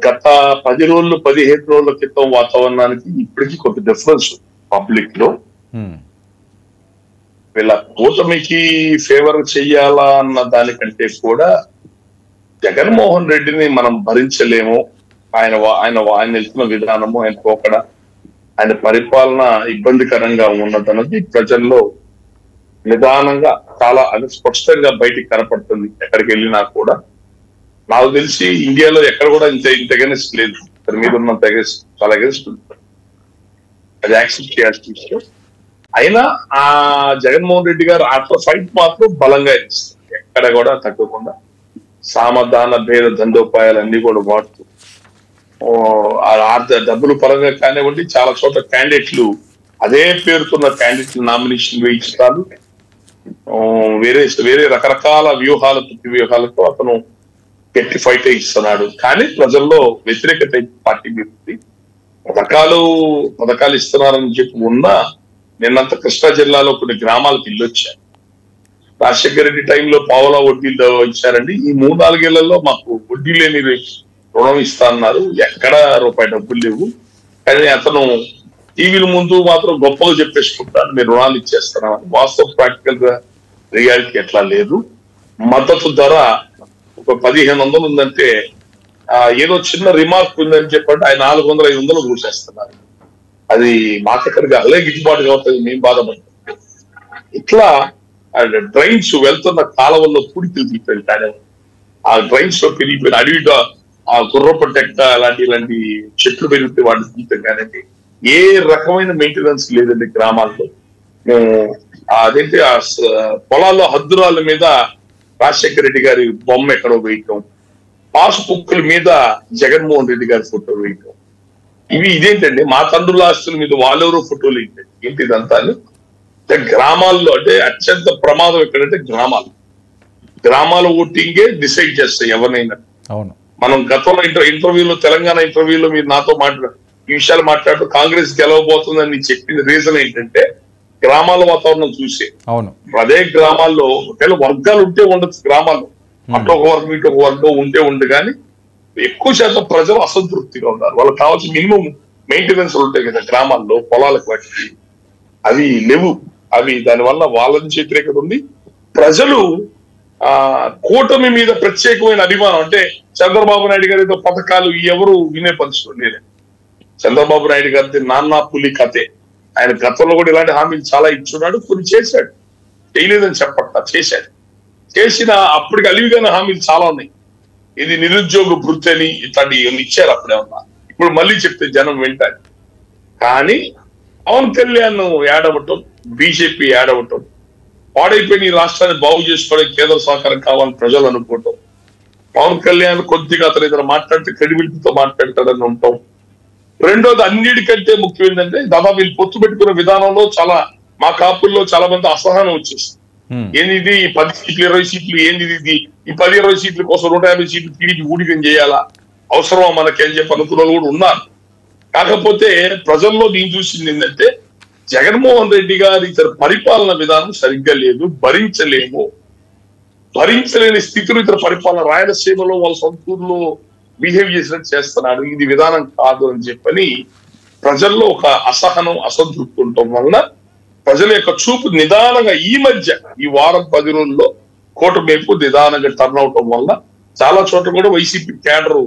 గత 10 రోజులు 15 రోజుల క్రితం వాతావరణానికి ఇప్పటికీ కొంత డిఫరెన్స్ పబ్లిక్ లో. వీళ్ళ కూటమికి ఫేవర్ చెయ్యాలా అన్న దానికంటే కూడా జగన్మోహన్ రెడ్డిని మనం భరించలేము, ఆయన ఆయన ఆయన వెళ్తున్న విధానము, ఆయన పోకడ, ఆయన పరిపాలన ఇబ్బందికరంగా ఉన్నదన్నది ప్రజల్లో నిదానంగా చాలా స్పష్టంగా బయటికి కనపడుతుంది. ఎక్కడికి వెళ్ళినా కూడా నాకు తెలిసి ఇండియాలో ఎక్కడ కూడా ఇంత అగెనిస్ట్ లేదు, దాని మీద ఉన్నంత చాలా అగెనిస్ట్ ఉంటుంది. అది యాక్సెప్ట్ చేయాల్సిన విషయం. అయినా ఆ జగన్మోహన్ రెడ్డి గారు అట్లా ఫైట్ మాత్రం బలంగా ఇస్తారు, ఎక్కడ కూడా తగ్గకుండా సామధాన భేద దండోపాయాలన్నీ కూడా వాడుతూ డబ్బులు పరంగా కానివ్వండి, చాలా చోట్ల క్యాండిడేట్లు అదే పేరుతున్న క్యాండిడేట్లు నామినేషన్ వేయిస్తారు. వేరే రకరకాల వ్యూహాలతో అతను గట్టి ఫైట్ ఇస్తున్నాడు. కానీ ప్రజల్లో వ్యతిరేకత పార్టీ మీద పథకాలు ఇస్తున్నారని చెప్పి ఉన్నా నిన్నంత కృష్ణా జిల్లాలో కొన్ని గ్రామాలకు ఇల్లు వచ్చాయి. రాజశేఖర రెడ్డి టైంలో పావలా వడ్డీలు ఇచ్చారండి. ఈ 3-4 ఏళ్లలో మాకు వడ్డీ లేని రుణం ఇస్తా అన్నారు, ఎక్కడ రూపాయి డబ్బులు లేవు. కానీ అతను టీవీల ముందు మాత్రం గొప్పగా చెప్పేసుకుంటాను, మీరు రుణాలు ఇచ్చేస్తున్నామని. వాస్తవ ప్రాక్టికల్ గా రియాలిటీ ఎట్లా లేదు. మద్దతు ధర ఒక 1500 ఉందంటే ఏదో చిన్న రిమార్క్ ఉందని చెప్పండి ఆయన 400-500 కూర్చేస్తున్నారు. అది మాకెక్కడికి అలాగే గిట్టుబాటు అవుతుంది, మేము బాధపడుతున్నాం. ఇట్లా డ్రైన్స్ వెళ్తున్న కాలవల్లో పూడికలు తీరిపోయింది. కానీ ఆ డ్రైన్స్ లో పెరిగిపోయిన అడవిగా ఆ గుర్రపు టెక్క ఇలాంటి చెట్లు పెరిగితే వాటిని తీయటం కానీ ఏ రకమైన మెయింటెనెన్స్ లేదండి గ్రామాల్లో. అదేంటి ఆ పొలాల్లో హద్దురాల మీద రాజశేఖర రెడ్డి గారి బొమ్మ ఎక్కడో వేయటం, పాసుపుక్కుల మీద జగన్మోహన్ రెడ్డి గారి ఫోటో వేయటం, ఇదేంటండి మా తండ్రుల ఆస్తుల మీద వాళ్ళెవరో ఫోటోలు ఏంటి ఇదంతా. గ్రామాల్లో అంటే అత్యంత ప్రమాదం ఎక్కడంటే గ్రామాల ఓటింగే డిసైడ్ చేస్తాయి ఎవరినైనా. మనం గతంలో ఇంటర్వ్యూలో తెలంగాణ ఇంటర్వ్యూలో మీరు నాతో ఈ విషయాలు మాట్లాడుతూ కాంగ్రెస్ గెలవబోతుందని చెప్పింది రీజన్ ఏంటంటే గ్రామాల వాతావరణం చూసే. అదే గ్రామాల్లో ఒకవేళ వర్గాలు ఉంటే ఉండొచ్చు, గ్రామాల్లో అటు ఒక వర్గం ఇటు ఒక వర్గం ఉంటే కానీ ఎక్కువ శాతం ప్రజలు అసంతృప్తిగా ఉన్నారు. వాళ్ళకి కావాల్సిన మినిమం మెయింటెనెన్స్ ఉంటాయి కదా గ్రామాల్లో, పొలాలకు వాటికి అవి లేవు. దానివల్ల వాళ్ళ నుంచి వ్యతిరేకత ఉంది. ప్రజలు కూటమి మీద ప్రత్యేకమైన అభిమానం, అంటే చంద్రబాబు నాయుడు గారి పథకాలు ఎవరు వినే పరిస్థితి లేదు. చంద్రబాబు నాయుడు గారి నాన్న పులి కథే. ఆయన గతంలో కూడా ఇలాంటి హామీలు చాలా ఇచ్చున్నాడు, కొన్ని చేశాడు, చేయలేదని చేశాడు. చేసిన అప్పటికి అలివిగానే హామీలు చాలా ఉన్నాయి. ఇది నిరుద్యోగ వృత్తి అని ఇట్లాంటి ఇచ్చారు అప్పుడే ఉన్నా. ఇప్పుడు మళ్ళీ చెప్తే జనం వింటారు. కానీ పవన్ కళ్యాణ్ యాడవటం, బీజేపీ యాడవటం, పాడైపోయిన ఈ రాష్ట్రాన్ని బాగు చేసుకోవడానికి కేంద్ర సహకారం కావాలని ప్రజలు అనుకోవటం, పవన్ కళ్యాణ్ కొద్దిగా అతను ఇతను మాట్లాడితే క్రెడిబిలిటీతో మాట్లాడతాడని ఉంటాం. రెండోది అన్నిటికంటే ముఖ్యం ఏంటంటే దాదాపు వీళ్ళు పొత్తు పెట్టుకున్న విధానంలో చాలా మా కాపుల్లో చాలా మంది అసహనం వచ్చేస్తుంది. ఏంది ఇది 10 సీట్లు 20 సీట్లు, ఏంది ఇది ఈ 10-20 సీట్ల కోసం 150 సీట్లు టీడీపీ ఊడికం చేయాలా, అవసరమా మనకి అని చెప్పి అనుకున్న వాళ్ళు కూడా ఉన్నారు. కాకపోతే ప్రజల్లో నేను చూసింది ఏంటంటే జగన్మోహన్ రెడ్డి గారి ఇతర పరిపాలన విధానం సరిగ్గా లేదు, భరించలేని స్థితిలో ఇతర పరిపాలన రాయలసీమలో వాళ్ళ సొంతూరులో బిహేవ్ చేసినట్టు చేస్తున్నాడు, ఇది విధానం కాదు అని చెప్పని ప్రజల్లో ఒక అసహనం అసంతృప్తి ఉండటం వలన ప్రజల యొక్క చూపు నిదానంగా ఈ వారం 10 రోజుల్లో కూటమిపు నిదానంగా టర్న్ అవటం వల్ల చాలా చోట్ల కూడా వైసీపీ క్యాడర్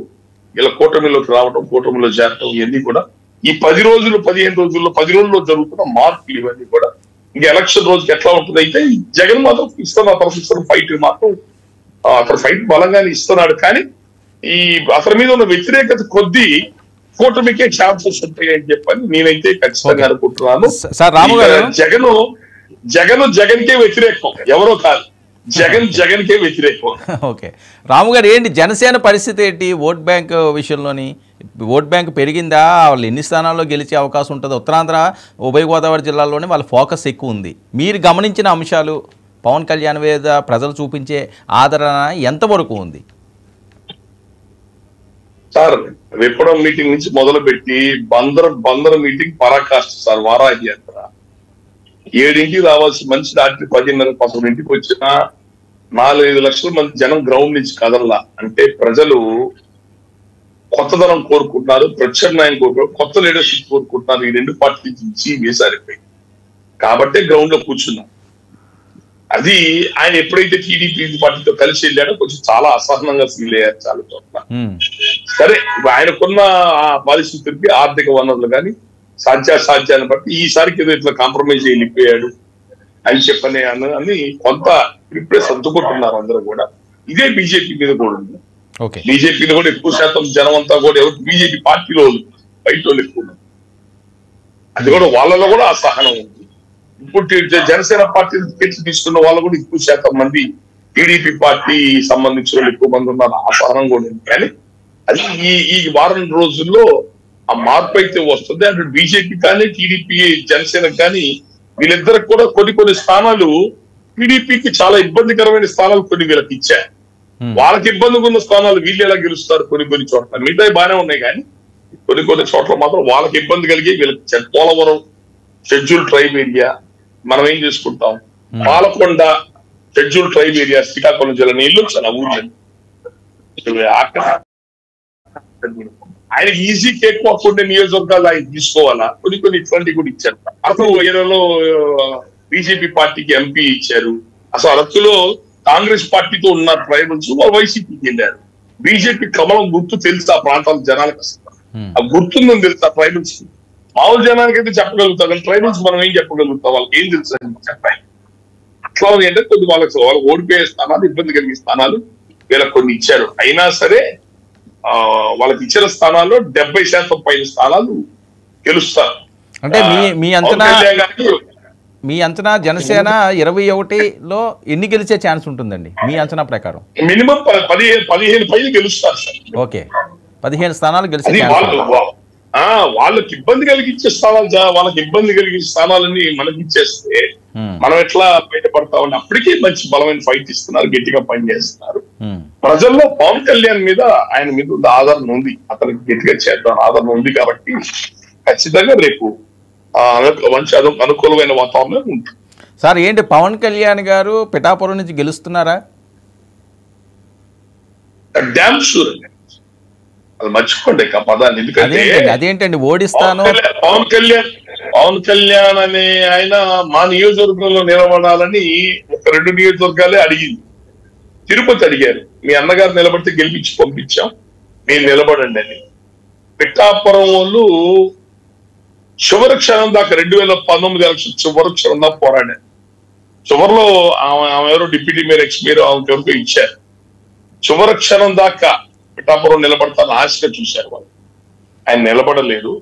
ఇలా కూటమిలోకి రావడం, కూటమిలో చేరటం, ఇవన్నీ కూడా ఈ 10 రోజులు 15 రోజుల్లో 10 రోజుల్లో జరుగుతున్న మార్పులు ఇవన్నీ కూడా ఇంకా ఎలక్షన్ రోజుకి ఎట్లా ఉంటుంది. అయితే జగన్ మాత్రం ఇస్తున్న ఫైట్ మాత్రం అతను ఫైట్ బలంగానే ఇస్తున్నాడు. కానీ అతని మీద ఉన్న వ్యతిరేకత కొద్దీ కూటమికే ఛాన్సెస్ ఉంటాయి అని చెప్పని నేనైతే ఖచ్చితంగా అనుకుంటున్నాను. జగన్కే వ్యతిరేకం, ఎవరో కాదు, జగన్కే వ్యతిరేకం. ఓకే రాము గారు, ఏంటి జనసేన పరిస్థితి ఏంటి ఓట్ బ్యాంక్ విషయంలోని? ఓట్ బ్యాంక్ పెరిగిందా? వాళ్ళు ఎన్ని స్థానాల్లో గెలిచే అవకాశం ఉంటుంది? ఉత్తరాంధ్ర ఉభయ గోదావరి జిల్లాల్లోనే వాళ్ళ ఫోకస్ ఎక్కువ ఉంది. మీరు గమనించిన అంశాలు, పవన్ కళ్యాణ్ మీద ప్రజలు చూపించే ఆదరణ ఎంతవరకు ఉంది? సార్ విప్పడం మీటింగ్ నుంచి మొదలు పెట్టి బందర మీటింగ్ పరాకాష్ట సార్, వారాహి యాత్ర 7ంటికి రావాల్సిన మనిషి రాత్రి 10:30-11ంటికి వచ్చిన 4-5 లక్షల మంది జనం గ్రౌండ్ నుంచి కదల్లా. అంటే ప్రజలు కొత్తదనం కోరుకుంటున్నారు, ప్రత్యామ్నాయం కోరుకుంటారు, కొత్త లీడర్షిప్ కోరుకుంటున్నారు. ఈ రెండు పార్టీల నుంచి వేసారిపోయి కాబట్టే గ్రౌండ్ లో కూర్చున్నాం. అది ఆయన ఎప్పుడైతే టీడీపీ పార్టీతో కలిసి వెళ్ళాడో కొంచెం చాలా అసహనంగా ఫీల్ అయ్యారు చాలా చోట్ల. సరే ఆయనకున్న ఆ పరిస్థితులకి ఆర్థిక వనరులు కానీ సాధ్యాన్ని బట్టి ఈసారికి ఏదో ఇట్లా కాంప్రమైజ్ వెళ్ళిపోయాడు అని చెప్పని అని కొంత ఇప్పుడే సర్దుకుంటున్నారు అందరూ కూడా. ఇదే బీజేపీ మీద కూడా ఉంది. బీజేపీలో కూడా ఎక్కువ శాతం జనం అంతా కూడా ఎవరు బీజేపీ పార్టీలో బయట వాళ్ళు ఎక్కువ ఉన్నారు. అది కూడా వాళ్ళలో కూడా అసహనం ఉంది. ఇప్పుడు జనసేన పార్టీ టికెట్స్ తీసుకున్న వాళ్ళు కూడా ఎక్కువ శాతం మంది టీడీపీ పార్టీ సంబంధించిన వాళ్ళు ఎక్కువ మంది ఉన్నారు. అసహనం కూడా ఉంది. కానీ అది ఈ వారం రోజుల్లో ఆ మార్పు అయితే వస్తుంది. అంటే బీజేపీ కానీ టీడీపీ జనసేన కానీ వీళ్ళిద్దరికి కూడా కొన్ని స్థానాలు టీడీపీకి చాలా ఇబ్బందికరమైన స్థానాలు కొన్ని వీళ్ళకి ఇచ్చారు. వాళ్ళకి ఇబ్బందిగా ఉన్న స్థానాలు వీళ్ళు ఎలా గెలుస్తారు కొన్ని చోట్ల. మిగతా బాగానే ఉన్నాయి కానీ కొన్ని చోట్ల మాత్రం వాళ్ళకి ఇబ్బంది కలిగి వీళ్ళకి పోలవరం షెడ్యూల్ ట్రైబ్ ఏరియా మనం ఏం చేసుకుంటాం, Palakonda schedule tribe area Srikakulam జిల్లా నీళ్ళు చాలా ఊర్లు ఆయనకి ఈజీ కేక్ ఉండే నియోజకవర్గాలు ఆయన తీసుకోవాలా. కొన్ని ఇట్లాంటివి కూడా ఇచ్చారు. అసలు ఏరియాలో బీజేపీ పార్టీకి ఎంపీ ఇచ్చారు. అసలు అరకులో కాంగ్రెస్ పార్టీతో ఉన్న ట్రైబల్స్ వైసీపీకి వెళ్ళారు. బీజేపీ కమలం గుర్తు తెలుసు ఆ ప్రాంతాల జనాలకు. అసలు ఆ గుర్తుందని తెలుసు ఆ ట్రైబల్స్. మామూలు జనానికి అయితే చెప్పగలుగుతాం కానీ ట్రైబల్స్ మనం ఏం చెప్పగలుగుతాం, వాళ్ళకి ఏం తెలుసు అని చెప్పాలి. అట్లా అంటే కొద్ది వాళ్ళకి ఓడిపోయే స్థానాలు, ఇబ్బంది కలిగే స్థానాలు వీళ్ళకి కొన్ని ఇచ్చారు. అయినా సరే వాళ్ళకి ఇచ్చిన స్థానాల్లో 70% పైన స్థానాలు గెలుస్తారు. అంటే మీ అంచనా జనసేన 21లో ఎన్ని గెలిచే ఛాన్స్ ఉంటుందండి మీ అంచనా ప్రకారం? మినిమం 15 పైన గెలుస్తారు సార్. ఓకే, 15 స్థానాలు గెలిచే వాళ్ళకి ఇబ్బంది కలిగించే స్థానాలు, వాళ్ళకి ఇబ్బంది కలిగించే స్థానాలన్నీ మనకి ఇచ్చేస్తే మనం ఎట్లా బయటపడతామని అప్పటికీ మంచి బలమైన ఫైట్ ఇస్తున్నారు, గట్టిగా పనిచేస్తున్నారు. ప్రజల్లో పవన్ కళ్యాణ్ మీద ఆయన మీద ఉన్న ఆదరణ ఉంది, అతనికి గట్టిగా చేద్దాం ఆదరణ ఉంది. కాబట్టి ఖచ్చితంగా రేపు మంచి అనుకూలమైన వాతావరణం ఉంటుంది. సార్ ఏంటి పవన్ కళ్యాణ్ గారు పిఠాపురం నుంచి గెలుస్తున్నారా? డ్యామ్ షూర్ అండి, అది మర్చిపోండి ఆ పదాన్ని. ఎందుకంటే అదేంటండి ఓడిస్తాను పవన్ కళ్యాణ్ అనే ఆయన మా నియోజకవర్గంలో నిలబడాలని ఒక 2 నియోజకవర్గాలే అడిగింది. తిరుపతి అడిగారు, మీ అన్నగారు నిలబడితే గెలిపించి పంపించాం, మీరు నిలబడండి అని. పిఠాపురం వాళ్ళు చివరి క్షణం దాకా 2019 ఎలక్షన్ చివరి క్షణం దాకా పోరాడారు. చివరిలో ఆమె ఎవరో డిప్యూటీ మేయర్, ఎక్స్ మేయర్ ఆమెకి ఎవరికో ఇచ్చారు. చివరి క్షణం దాకా పిఠాపురం నిలబడతాను ఆశగా చూశారు వాళ్ళు. ఆయన నిలబడలేదు.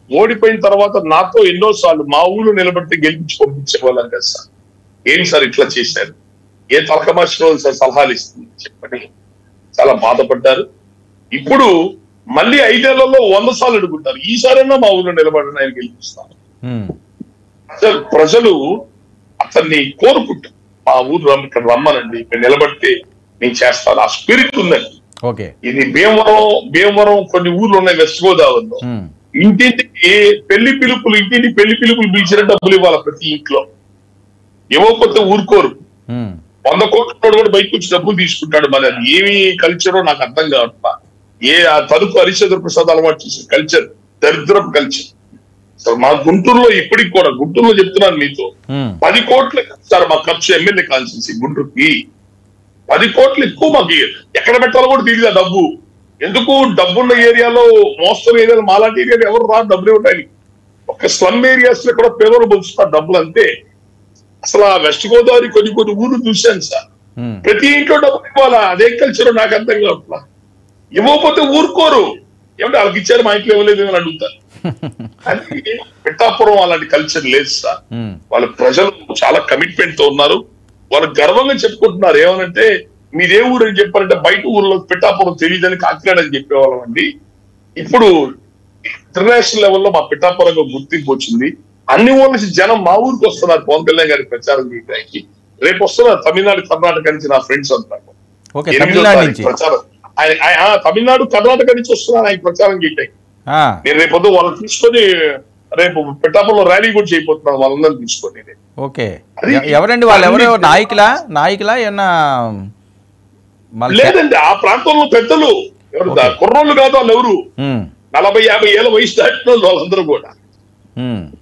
ఓడిపోయిన తర్వాత నాతో ఎన్నోసార్లు మా ఊళ్ళో నిలబడితే గెలిపించి పంపించేవాళ్ళం కదా సార్, ఏంటి సార్ ఇట్లా చేశారు, ఏ తలకమార్చిన సార్ సలహాలు ఇస్తుంది చెప్పని చాలా బాధపడ్డారు. ఇప్పుడు మళ్ళీ 5 ఏళ్లలో 100 సార్లు అడుగుంటారు, ఈసారైనా మా ఊళ్ళో నిలబడిన ఆయన గెలిపిస్తారు. ప్రజలు అతన్ని కోరుకుంటారు, మా ఊరు ఇక్కడ రమ్మనండి, ఇక్కడ నిలబడితే నేను చేస్తాను, ఆ స్పిరిట్ ఉందండి. ఇది భీమవరం కొన్ని ఊర్లు ఉన్నాయి వెస్ట్ గోదావరిలో, ఇంటింటికి పెళ్లి పిలుపులు పిలిచిన డబ్బులు ఇవ్వాలి ప్రతి ఇంట్లో. ఇవ్వకపోతే ఊరుకోరు. 100 కోట్ల కూడా బయటకు వచ్చి డబ్బులు తీసుకుంటాడు. మరి అది ఏమి కల్చరో నాకు అర్థం కావట్లా. తలుపు హరిశ్చంద్ర ప్రసాద్ అలవాటు చేసిన కల్చర్ దరిద్రపు కల్చర్. అసలు మా గుంటూరులో ఇప్పటికి కూడా, గుంటూరులో చెప్తున్నాను మీతో, 10 కోట్లు సార్ మా ఖర్చు ఎమ్మెల్యే కాన్స్టిట్యూన్సీ గుంటూరుకి. 10 కోట్లు ఎక్కువ. మాకు ఎక్కడ పెట్టాలో కూడా తెలియదు ఆ డబ్బు. ఎందుకు డబ్బున్న ఏరియాలో, మోస్తరు ఏరియాలో మాలాంటి ఏరియాలో ఎవరు రాదు డబ్బులు ఇవ్వడానికి. ఒక స్లమ్ ఏరియాస్ లో కూడా పేదలు పంచుతారు డబ్బులు అంతే. అసలు ఆ వెస్ట్ గోదావరి కొన్ని ఊర్లు చూశాను సార్, ప్రతి ఇంట్లో డబ్బులు ఇవ్వాలా. అదే కల్చర్ నాకు అర్థం కావట్లా. ఇవ్వకపోతే ఊరుకోరు, ఏమంటే వాళ్ళకి ఇచ్చారు మా ఇంట్లో ఇవ్వలేదు అని అడుగుతారు. అది పిఠాపురం అలాంటి కల్చర్ లేదు సార్. వాళ్ళ ప్రజలు చాలా కమిట్మెంట్ తో ఉన్నారు. వాళ్ళు గర్వంగా చెప్పుకుంటున్నారు. ఏమనంటే మీరే ఊరు అని చెప్పారంటే బయట ఊర్లో పిఠాపురం తెలియదని కాకినాడ అని చెప్పేవాళ్ళం అండి. ఇప్పుడు ఇంటర్నేషనల్ లెవెల్లో మా పిఠాపురంగా గుర్తింపు వచ్చింది. అన్ని ఊర్ల నుంచి జనం మా ఊరికి వస్తున్నారు పవన్ కళ్యాణ్ గారి ప్రచారం చేయడానికి. రేపు వస్తున్నారు తమిళనాడు, కర్ణాటక నుంచి నా ఫ్రెండ్స్ అంతా. ప్రచారం ఆయన తమిళనాడు, కర్ణాటక నుంచి వస్తున్నారు ఆయన ప్రచారం చేయడానికి. నేను రేపు వాళ్ళని తీసుకొని రేపు పిఠాపురంలో ర్యాలీ కూడా చేయబోతున్నాను వాళ్ళందరినీ తీసుకొని. ఓకే, ఎవరండి వాళ్ళు? ఎవరో నాయకులా ఏమన్నా? లేదండి, ఆ ప్రాంతంలో పెద్దలు ఎవరు కుర్రోళ్ళు కాదు వాళ్ళు ఎవరు 40-50 ఏళ్ళ వయసు దాటిన వాళ్ళందరూ కూడా.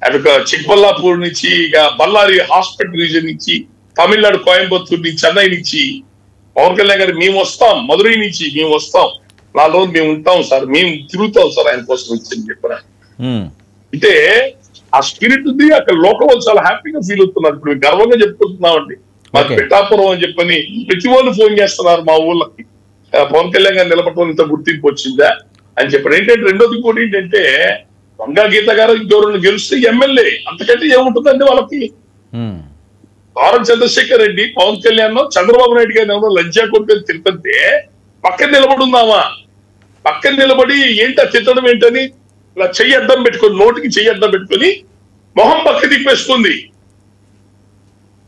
అటు చిక్బల్లాపూర్ నుంచి, ఇక బళ్ళారి హాస్పిటల్ రీజన్ నుంచి, తమిళనాడు కోయంబత్తూర్ నుంచి, చెన్నై నుంచి పవన్ కళ్యాణ్ గారు మేము వస్తాం, మధురై నుంచి మేము వస్తాం, 4 రోజులు మేము ఉంటాం సార్, మేము తిరుగుతాం సార్ ఆయన కోసం వచ్చి చెప్పారు. అంటే ఆ స్పిరిట్ ఉంది అక్కడ. లోకల్ వాళ్ళు చాలా హ్యాపీగా ఫీల్ అవుతున్నారు. ఇప్పుడు గర్వంగా చెప్పుకుంటున్నామండి. మాకు పిఠాపురం అని చెప్పని ప్రతి వాళ్ళు ఫోన్ చేస్తున్నారు మా ఊళ్ళకి, పవన్ కళ్యాణ్ గారు నిలబడటం ఇంత గుర్తింపు వచ్చిందా అని చెప్పారు. ఏంటంటే రెండోది కూడా ఏంటంటే వంగా గీత గారు ఇంకెవరు గెలిస్తే ఎమ్మెల్యే, అంతకంటే ఏముంటుందండి వాళ్ళకి. ఆర్ చంద్రశేఖర్ రెడ్డి పవన్ కళ్యాణ్ చంద్రబాబు నాయుడు గారిని ఎవరో లంచా కొడుకుని తిరుపతి పక్కన నిలబడుందామా, పక్కన నిలబడి ఏంటో తిట్టడం ఏంటని ఇలా చెయ్యి అడ్డం పెట్టుకొని, నోటికి చెయ్యి అడ్డం పెట్టుకొని మొహం పక్క తిప్పేసుకుంది.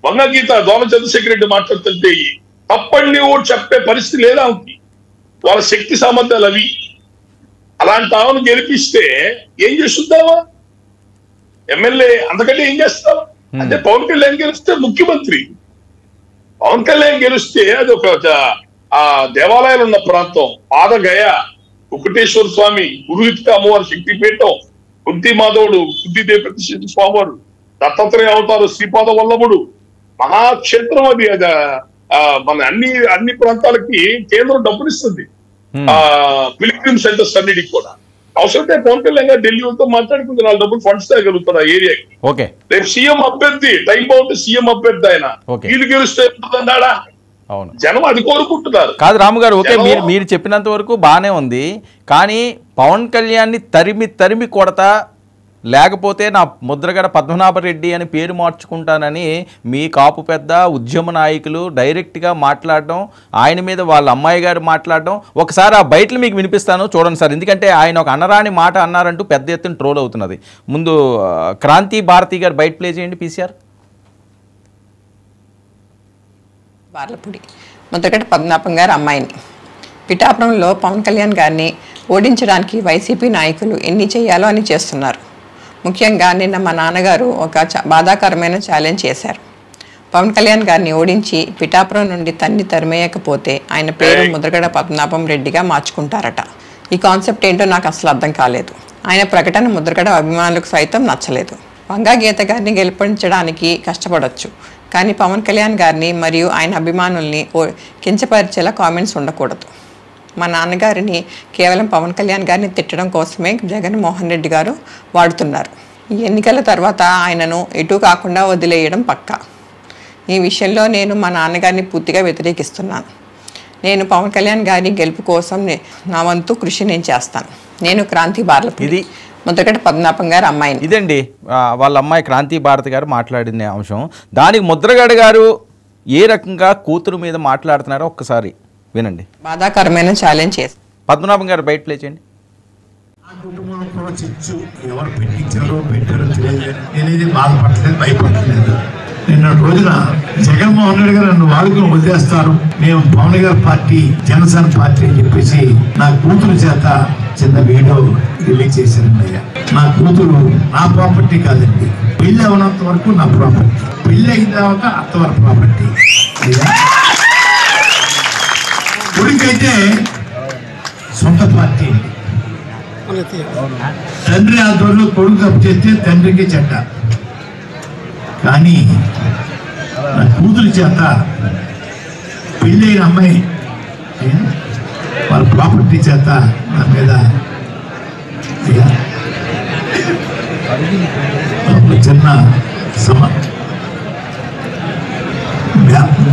వంగా గీత దోమ చంద్రశేఖర్ రెడ్డి మాట్లాడుతుంటే తప్పండి ఓటు చెప్పే పరిస్థితి లేదా ఆమెకి. వాళ్ళ శక్తి సామర్థ్యాలు అవి. అలాంటి ఆమెను గెలిపిస్తే ఏం చేస్తుందావా ఎమ్మెల్యే, అంతకంటే ఏం చేస్తావా? అంటే పవన్ కళ్యాణ్ గెలిస్తే ముఖ్యమంత్రి, పవన్ కళ్యాణ్ గెలిస్తే అది ఒక ఆ దేవాలయాలు ఉన్న ప్రాంతం, పాదగయ, వెంకటేశ్వర స్వామి, గురువిత్క అమ్మవారి శక్తిపీఠం, కుంతి మాధవుడు, కుంతిదేవి ప్రతిష్ఠిత స్వామివారు, దత్తాత్రేయ అవతారు, శ్రీపాద వల్లభుడు, మహాక్షేత్రం అది. మన అన్ని ప్రాంతాలకి కేంద్రం డబ్బులు ఇస్తుంది, పిలిగ్రిమ్ సెంటర్స్ అన్నిటికి కూడా. అవసరమైతే పవన్ కళ్యాణ్ గారు ఢిల్లీతో మాట్లాడుకుంటే 4 డబ్బులు ఫండ్స్ తేగలుగుతారు ఆ ఏరియాకి. రేపు సీఎం అభ్యర్థి, టైం బాగుంటే సీఎం అభ్యర్థి ఆయన, వీళ్ళు గెలిస్తే ఉంటుందన్నాడా? జనం అది కోరుకుంటున్నారు. కాదు రాము గారు, ఓకే, మీరు చెప్పినంత వరకు బాగానే ఉంది. కానీ పవన్ కళ్యాణ్ ని తరిమి కొడతా, లేకపోతే నా ముద్రగడ పద్మనాభరెడ్డి అని పేరు మార్చుకుంటానని మీ కాపు పెద్ద ఉద్యమ నాయకులు డైరెక్ట్గా మాట్లాడడం, ఆయన మీద వాళ్ళ అమ్మాయి గారు మాట్లాడడం, ఒకసారి ఆ బయటలు మీకు వినిపిస్తాను చూడండి సార్. ఎందుకంటే ఆయన ఒక అనరాని మాట అన్నారంటూ పెద్ద ఎత్తున ట్రోల్ అవుతున్నది. ముందు క్రాంతి భారతి గారు బయట ప్లే చేయండి పీసీఆర్. బార్లపూడి ముద్రగడ పద్మనాభం గారు అమ్మాయిని పిఠాపురంలో పవన్ కళ్యాణ్ గారిని ఓడించడానికి వైసీపీ నాయకులు ఎన్ని చేయాలో అని చేస్తున్నారు. ముఖ్యంగా నిన్న మా నాన్నగారు ఒక బాధాకరమైన ఛాలెంజ్ చేశారు. పవన్ కళ్యాణ్ గారిని ఓడించి పిఠాపురం నుండి తరిమేయకపోతే ఆయన పేరు ముద్రగడ పద్మనాభం రెడ్డిగా మార్చుకుంటారట. ఈ కాన్సెప్ట్ ఏంటో నాకు అసలు అర్థం కాలేదు. ఆయన ప్రకటన ముద్రగడ అభిమానులకు సైతం నచ్చలేదు. వంగా గీత గారిని గెలిపించడానికి కష్టపడవచ్చు, కానీ పవన్ కళ్యాణ్ గారిని మరియు ఆయన అభిమానుల్ని కించపరిచేలా కామెంట్స్ ఉండకూడదు. మా నాన్నగారిని కేవలం పవన్ కళ్యాణ్ గారిని తిట్టడం కోసమే జగన్మోహన్ రెడ్డి గారు వాడుతున్నారు. ఈ ఎన్నికల తర్వాత ఆయనను ఎటు కాకుండా వదిలేయడం పక్కా. ఈ విషయంలో నేను మా నాన్నగారిని పూర్తిగా వ్యతిరేకిస్తున్నాను. నేను పవన్ కళ్యాణ్ గారి గెలుపు కోసం నా వంతు కృషి నేను చేస్తాను. నేను క్రాంతి బార్లపూడి ముద్రగడ పద్మనాభం గారు అమ్మాయిని. ఇదండి వాళ్ళ అమ్మాయి క్రాంతి భారతి గారు మాట్లాడిన అంశం. దానికి ముద్రగడ గారు ఏ రకంగా కూతురు మీద మాట్లాడుతున్నారో ఒక్కసారి వినండి. బాధాకరమైన ఛాలెంజ్ చేసి పద్మనాభం గారు బయట ప్లే చేయండి. ఎవరు పెట్టించారో పెట్టారో తెలియదు, నేనేది బాధపడలేదు, భయపడలేదు. నిన్న రోజున జగన్మోహన్ రెడ్డి గారు నన్ను వాడుకుని వదిలేస్తారు, మేము పవన్ గారి పార్టీ జనసేన పార్టీ అని చెప్పేసి నా కూతురు చేత చిన్న వీడియో రిలీజ్ చేశారన్నయ్య. నా కూతురు నా ప్రాపర్టీ కాదండి, పెళ్లి అవనంత వరకు నా ప్రాపర్టీ, పెళ్లి అయిన తర్వాత అత్తవారి ప్రాపర్టీ. కొడుకైతే సొంత పార్టీ, తండ్రి ఆధ్వర్యంలో కొడుకు తప్పు చేస్తే తండ్రికి చెడ్డ. కానీ నా కూతురు చేత పెళ్ళైన అమ్మాయి వాళ్ళ ప్రాపర్టీ చేత నా మీద చిన్న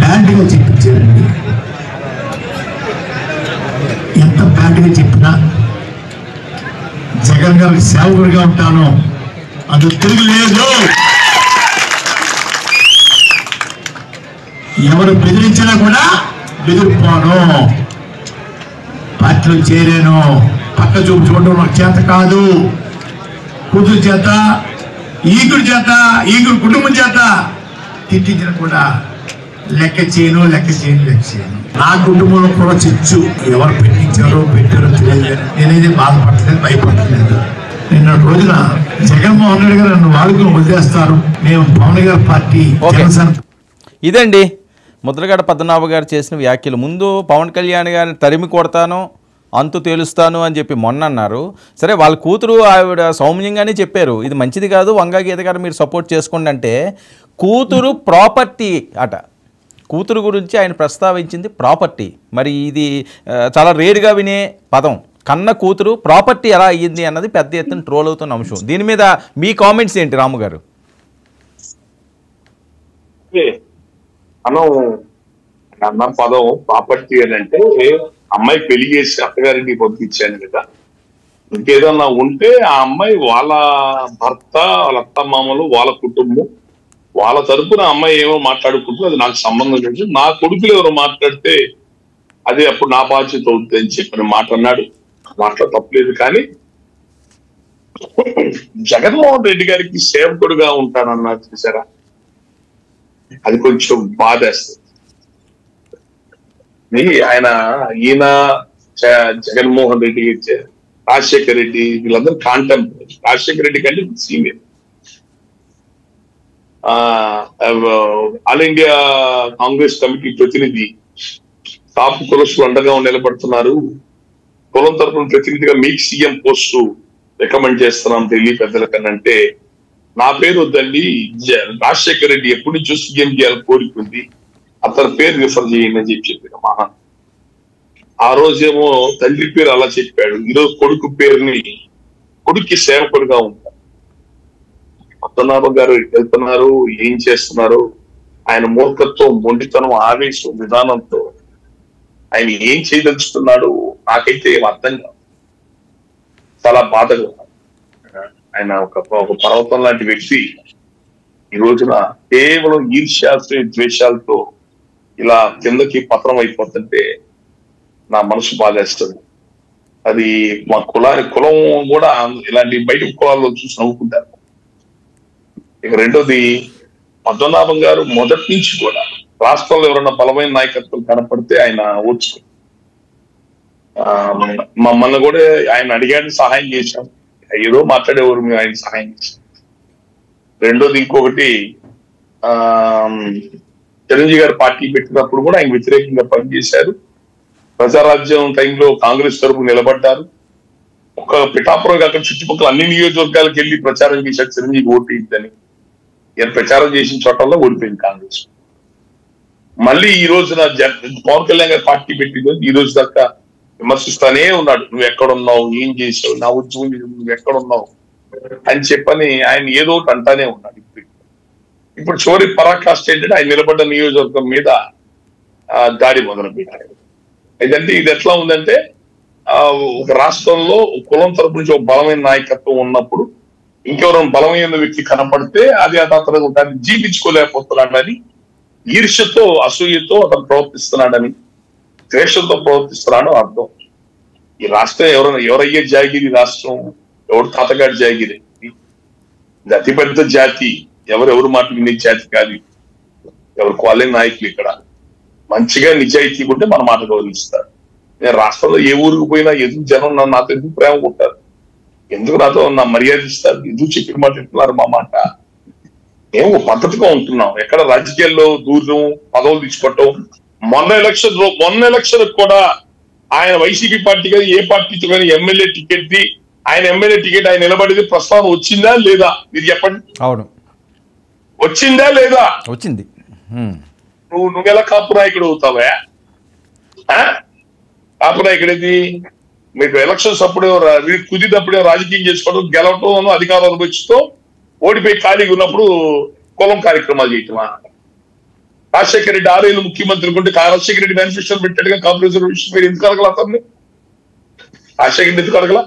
బ్యాడ్గా చెప్పించారండి. ఎంత బ్యాడ్గా చెప్పినా జగన్ గారికి సేవకుడిగా ఉంటాను, అందుకు తిరుగులేదు. ఎవరు బెదిరించినా కూడా బెదిరిపోను, పార్టీలో చేరాను. పక్క చూపు చూడడం నాకు చేత కాదు. కూతురు చేత, ఈగుడి చేత, ఈగుడు కుటుంబం చేత తిట్టించిన కూడా లెక్క చేయను. నా కుటుంబంలో కూడా చిచ్చు, ఎవరు పెట్టించారో పెట్టారో తెలియదు, నేనేది బాధపడలేదు, భయపడలేదు. నిన్న రోజున జగన్మోహన్ రెడ్డి గారు నన్ను వాడుకుని వదిలేస్తారు, మేము పవన్ గారి పార్టీ జనసేన. ఇదండి ముద్రగడ పద్మనాభ గారు చేసిన వ్యాఖ్యలు. ముందు పవన్ కళ్యాణ్ గారిని తరిమి కొడతాను, అంతు తేలుస్తాను అని చెప్పి మొన్న అన్నారు. సరే వాళ్ళ కూతురు ఆవిడ సౌమ్యంగానే చెప్పారు ఇది మంచిది కాదు, వంగా గీత గారు మీరు సపోర్ట్ చేసుకోండి అంటే, కూతురు ప్రాపర్టీ అట. కూతురు గురించి ఆయన ప్రస్తావించింది ప్రాపర్టీ. మరి ఇది చాలా రేరుగా వినే పదం. కన్న కూతురు ప్రాపర్టీ ఎలా అయ్యింది అన్నది పెద్ద ఎత్తున ట్రోల్ అవుతున్న అంశం. దీని మీద మీ కామెంట్స్ ఏంటి రాము గారు? మనం అన్న పదం ప్రాపర్టీ అని అంటే, అమ్మాయి పెళ్లి చేసి అత్తగారికి పంపించాను కదా, ఇంకేదన్నా ఉంటే ఆ అమ్మాయి వాళ్ళ భర్త, వాళ్ళ అత్తమామలు, వాళ్ళ కుటుంబం, వాళ్ళ తరపున అమ్మాయి ఏమో మాట్లాడుకుంటూ అది నాకు సంబంధం లేదు. నా కొడుకులు ఎవరు మాట్లాడితే అదే అప్పుడు నా బాధ్యత అవుతుంది అని చెప్పి మాట్లాడినాడు. మాట్లా తప్పలేదు. కానీ జగన్మోహన్ రెడ్డి గారికి సేవకుడుగా ఉంటానన్నారు చూసారా, అది కొంచెం బాధేస్తుంది. ఈయన జగన్మోహన్ రెడ్డి, రాజశేఖర్ రెడ్డి వీళ్ళందరూ కాంటెంపరీ. రాజశేఖర్ రెడ్డి కంటే senior. All India Congress committee ప్రతినిధి, కాపు కులస్తులు అండగా నిలబడుతున్నారు, కులం తరపున ప్రతినిధిగా మీకు సీఎం పోస్టు రికమెండ్ చేస్తున్నాం ఢిల్లీ పెద్దల కన్నా. నా పేరు వద్దండి, రాజశేఖర్ రెడ్డి ఎప్పటి నుంచో సీఎం చేయాలని కోరుకుంది, అతని పేరు రిఫర్ చేయండి అని చెప్పారు. మహా ఆ రోజేమో తండ్రి పేరు అలా చెప్పాడు, ఈరోజు కొడుకు పేరుని, కొడుక్కి సేవకుడుగా ఉంటారు. పద్మనాభం గారు వెళ్తున్నారు, ఏం చేస్తున్నారు, ఆయన మూర్ఖత్వం, మొండితనం, ఆవేశం, విధానంతో ఆయన ఏం చేయదలుచుకున్నాడు నాకైతే ఏం అర్థం కాదు. చాలా బాధగా ఆయన ఒక పర్వతం లాంటి వ్యక్తి ఈ రోజున కేవలం ఈర్ష్యాశ్రయ ద్వేషాలతో ఇలా కిందకి పత్రం అయిపోతుంటే నా మనసు బాధేస్తుంది. అది మా కులం కూడా ఇలాంటి బయట కులాల్లో చూసి నవ్వుకుంటారు. ఇక రెండోది, పద్మనాభం గారు మొదటి నుంచి కూడా రాష్ట్రంలో ఎవరైనా బలమైన నాయకత్వం కనపడితే ఆయన ఓర్చుకో. మమ్మల్ని కూడా ఆయన అడిగాడు, సహాయం చేశాం. ఏదో మాట్లాడేవారు, మేము ఆయన సహాయం చేశాం. రెండోది ఇంకొకటి, చిరంజీవి గారు పార్టీ పెట్టినప్పుడు కూడా ఆయన వ్యతిరేకంగా పనిచేశారు. ప్రజారాజ్యం టైంలో కాంగ్రెస్ తరపు నిలబడ్డారు. ఒక పిఠాపురం కాక చుట్టుపక్కల అన్ని నియోజకవర్గాలకు వెళ్ళి ప్రచారం చేశారు చిరంజీవి ఓటు ఇద్దని. ఈయన ప్రచారం చేసిన చోటల్లో ఓడిపోయింది కాంగ్రెస్. మళ్ళీ ఈ రోజున పవన్ కళ్యాణ్ గారు పార్టీ పెట్టింది, ఈ రోజు దాకా విమర్శిస్తానే ఉన్నాడు. నువ్వు ఎక్కడున్నావు, ఏం చేసావు, నా ఉద్యోగం నువ్వు ఎక్కడున్నావు అని చెప్పని ఆయన ఏదో ఒకటి అంటానే ఉన్నాడు. ఇప్పుడు చివరి పరాకాష్ట ఏంటంటే ఆయన నిలబడ్డ నియోజకవర్గం మీద దాడి మొదలు పెట్టారు. అయితే ఇది ఎట్లా ఉందంటే, ఒక రాష్ట్రంలో కులం తరపు నుంచి ఒక బలమైన నాయకత్వం ఉన్నప్పుడు ఇంకెవరైనా బలమైన వ్యక్తి కనపడితే అది అతను దాన్ని జీవించుకోలేకపోతున్నాడని, ఈర్ష్యతో, అసూయతో అతను ప్రవర్తిస్తున్నాడని, ద్వేషంతో ప్రవర్తిస్తున్నాడు అర్థం. ఈ రాష్ట్రం ఎవరయ్యే జాగిరి రాష్ట్రం, ఎవరు తాతగాడి జాగిరి, ఇది అతిపెద్ద జాతి, ఎవరెవరు మాట వినే జాతి కాదు. ఎవరు కోలే నాయకులు ఇక్కడ మంచిగా నిజాయితీ ఉంటే మన మాట గౌరవిస్తారు. నేను రాష్ట్రంలో ఏ ఊరికి పోయినా ఎందుకు జనం నాతో ఎందుకు ప్రేమ ఉంటారు, ఎందుకు నాతో నా మర్యాద ఇస్తారు, ఎందుకు చెప్పిన మాట వింటున్నారు మా మాట. మేము పద్ధతిగా ఉంటున్నాం. ఎక్కడ రాజకీయాల్లో దూరం, పదవులు తీసుకోవటం. మొన్న ఎలక్షన్ కూడా ఆయన వైసీపీ పార్టీ కానీ ఏ పార్టీతో కానీ ఎమ్మెల్యే టికెట్ ది, ఆయన ఎమ్మెల్యే టికెట్ ఆయన నిలబడేది ప్రస్తావన వచ్చిందా లేదా మీరు చెప్పండి. అవును, వచ్చిందా లేదా? వచ్చింది. నువ్వెలా కాపు నాయకుడు అవుతావా? కాపు నాయకుడేది మీకు ఎలక్షన్స్ అప్పుడు కుదిరినప్పుడే రాజకీయం చేసుకోవడం, గెలవటం, అధికారం అనుభవించడం, ఓడిపోయి ఖాళీగా ఉన్నప్పుడు కులం కార్యక్రమాలు చేయటమా? రాజశేఖర రెడ్డి 6 ఏళ్ళు ముఖ్యమంత్రి ఉంటే రాజశేఖర రెడ్డి మేనిఫెస్టో పెట్టాడుగా కాపు రిజర్వేషన్ మీరు ఎందుకు అడగల? అతన్ని రాజశేఖర రెడ్డి ఎందుకు అడగల?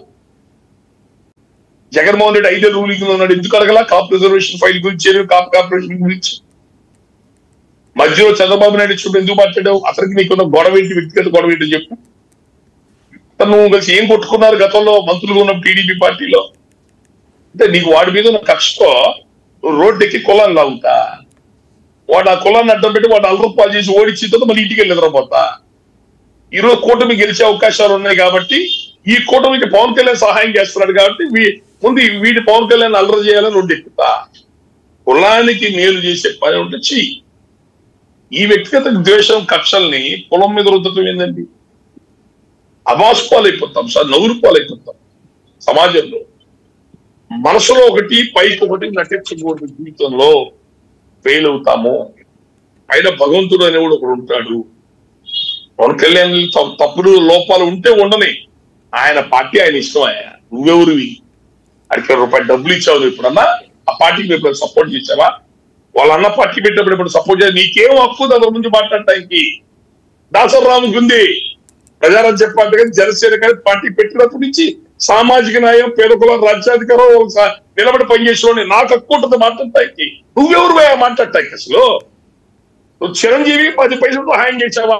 జగన్మోహన్ రెడ్డి 5 ఏళ్ళు రూలింగ్ లో ఉన్నాడు, ఎందుకు అడగల? కాపు రిజర్వేషన్ ఫైల్ గురించి, కాపు కార్పొరేషన్ గురించి. మధ్యలో చంద్రబాబు నాయుడు చూడు ఎందుకు మాట్లాడావు? అతనికి నీకున్న గొడవ ఏంటి, వ్యక్తిగత గొడవ ఏంటి చెప్పు. నువ్వు కలిసి ఏం కొట్టుకున్నారు గతంలో మంత్రులుగా ఉన్న టీడీపీ పార్టీలో? అంటే నీకు వాడి మీద ఉన్న కక్షతో రోడ్డు ఎక్కి కులాన్ని లాగుతా, వాడు ఆ కులాన్ని అడ్డం పెట్టి వాడు 4 రూపాయలు చేసి ఓడించిన తర్వాత మళ్ళీ ఇంటికి వెళ్ళి నిద్రపోతా. ఈరోజు కూటమి గెలిచే అవకాశాలు ఉన్నాయి కాబట్టి, ఈ కూటమికి పవన్ కళ్యాణ్ సహాయం చేస్తున్నాడు కాబట్టి ముందు వీడి పవన్ కళ్యాణ్ అల్లరి చేయాలని రోడ్డు ఎక్కుతా. కులానికి మేలు చేసే పని ఉంటే చెయ్యి. ఈ వ్యక్తిగత ద్వేషం, కక్షల్ని కులం మీద రుద్దటం ఏందండి? అవాస్పాలైపోతాం సార్, నవ్వురుపాలైపోతాం సమాజంలో. మనసులో ఒకటి పైకి ఒకటి నటించకూడదు. జీవితంలో ఫెయిల్ అవుతాము. ఆయన భగవంతుడు అనేవాడు ఒకడు ఉంటాడు. పవన్ కళ్యాణ్ తప్పులు లోపాలు ఉంటే ఉండని, ఆయన పార్టీ ఆయన ఇష్టం. ఆయన నువ్వెవరివి? అడిగిన రూపాయలు డబ్బులు ఇచ్చావు ఎప్పుడన్నా? ఆ పార్టీకి ఎప్పుడు సపోర్ట్ చేసావా? వాళ్ళ అన్న పార్టీ పెట్టినప్పుడు ఎప్పుడు సపోర్ట్ చేయాలి? నీకేం హక్కు దాని గురించి మాట్లాడటానికి? దాసరాముకు ఉంది. ప్రజారాజ్య పార్టీ కానీ జనసేన కానీ పార్టీ పెట్టినప్పటి నుంచి సామాజిక న్యాయం, పేదకుల రాజ్యాధికారం నిలబడి పనిచేసేవాడిని. నాకు హక్కు ఉంటుంది మాట్లాడటానికి. నువ్వెవరు మాట్లాడటానికి? అసలు నువ్వు చిరంజీవి 10 పైసలతో హాయం చేసావా?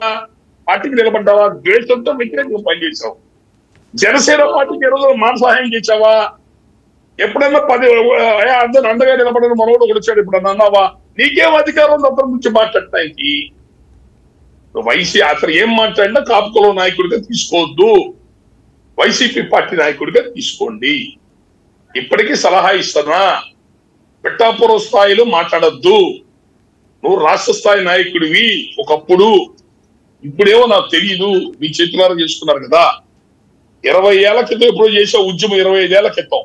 పార్టీకి నిలబడ్డావా? ద్వేషంతో వ్యతిరేకంగా పనిచేసావు. జనసేన పార్టీకి 20 రోజులు సహాయం చేసావా? ఎప్పుడన్నా 10 అండగా నిలబడిన మనోడు ఒకటి వచ్చాడు, ఎప్పుడన్నా అన్నావా? నీకేం అధికారం ఉంది అతని గురించి మాట్లాడటానికి? అతను ఏం మాట్లాడినా కాపుకుల నాయకుడిగా తీసుకోవద్దు, వైసీపీ పార్టీ నాయకుడిగా తీసుకోండి. ఇప్పటికీ సలహా ఇస్తున్నా, పిఠాపురం స్థాయిలో మాట్లాడద్దు. నువ్వు రాష్ట్ర స్థాయి నాయకుడివి ఒకప్పుడు, ఇప్పుడేమో నాకు తెలియదు. మీ చేతులారా చేసుకున్నారు కదా. 20 ఏళ్ల క్రితం ఎప్పుడో చేసావు ఉద్యమం, 25 ఏళ్ల క్రితం.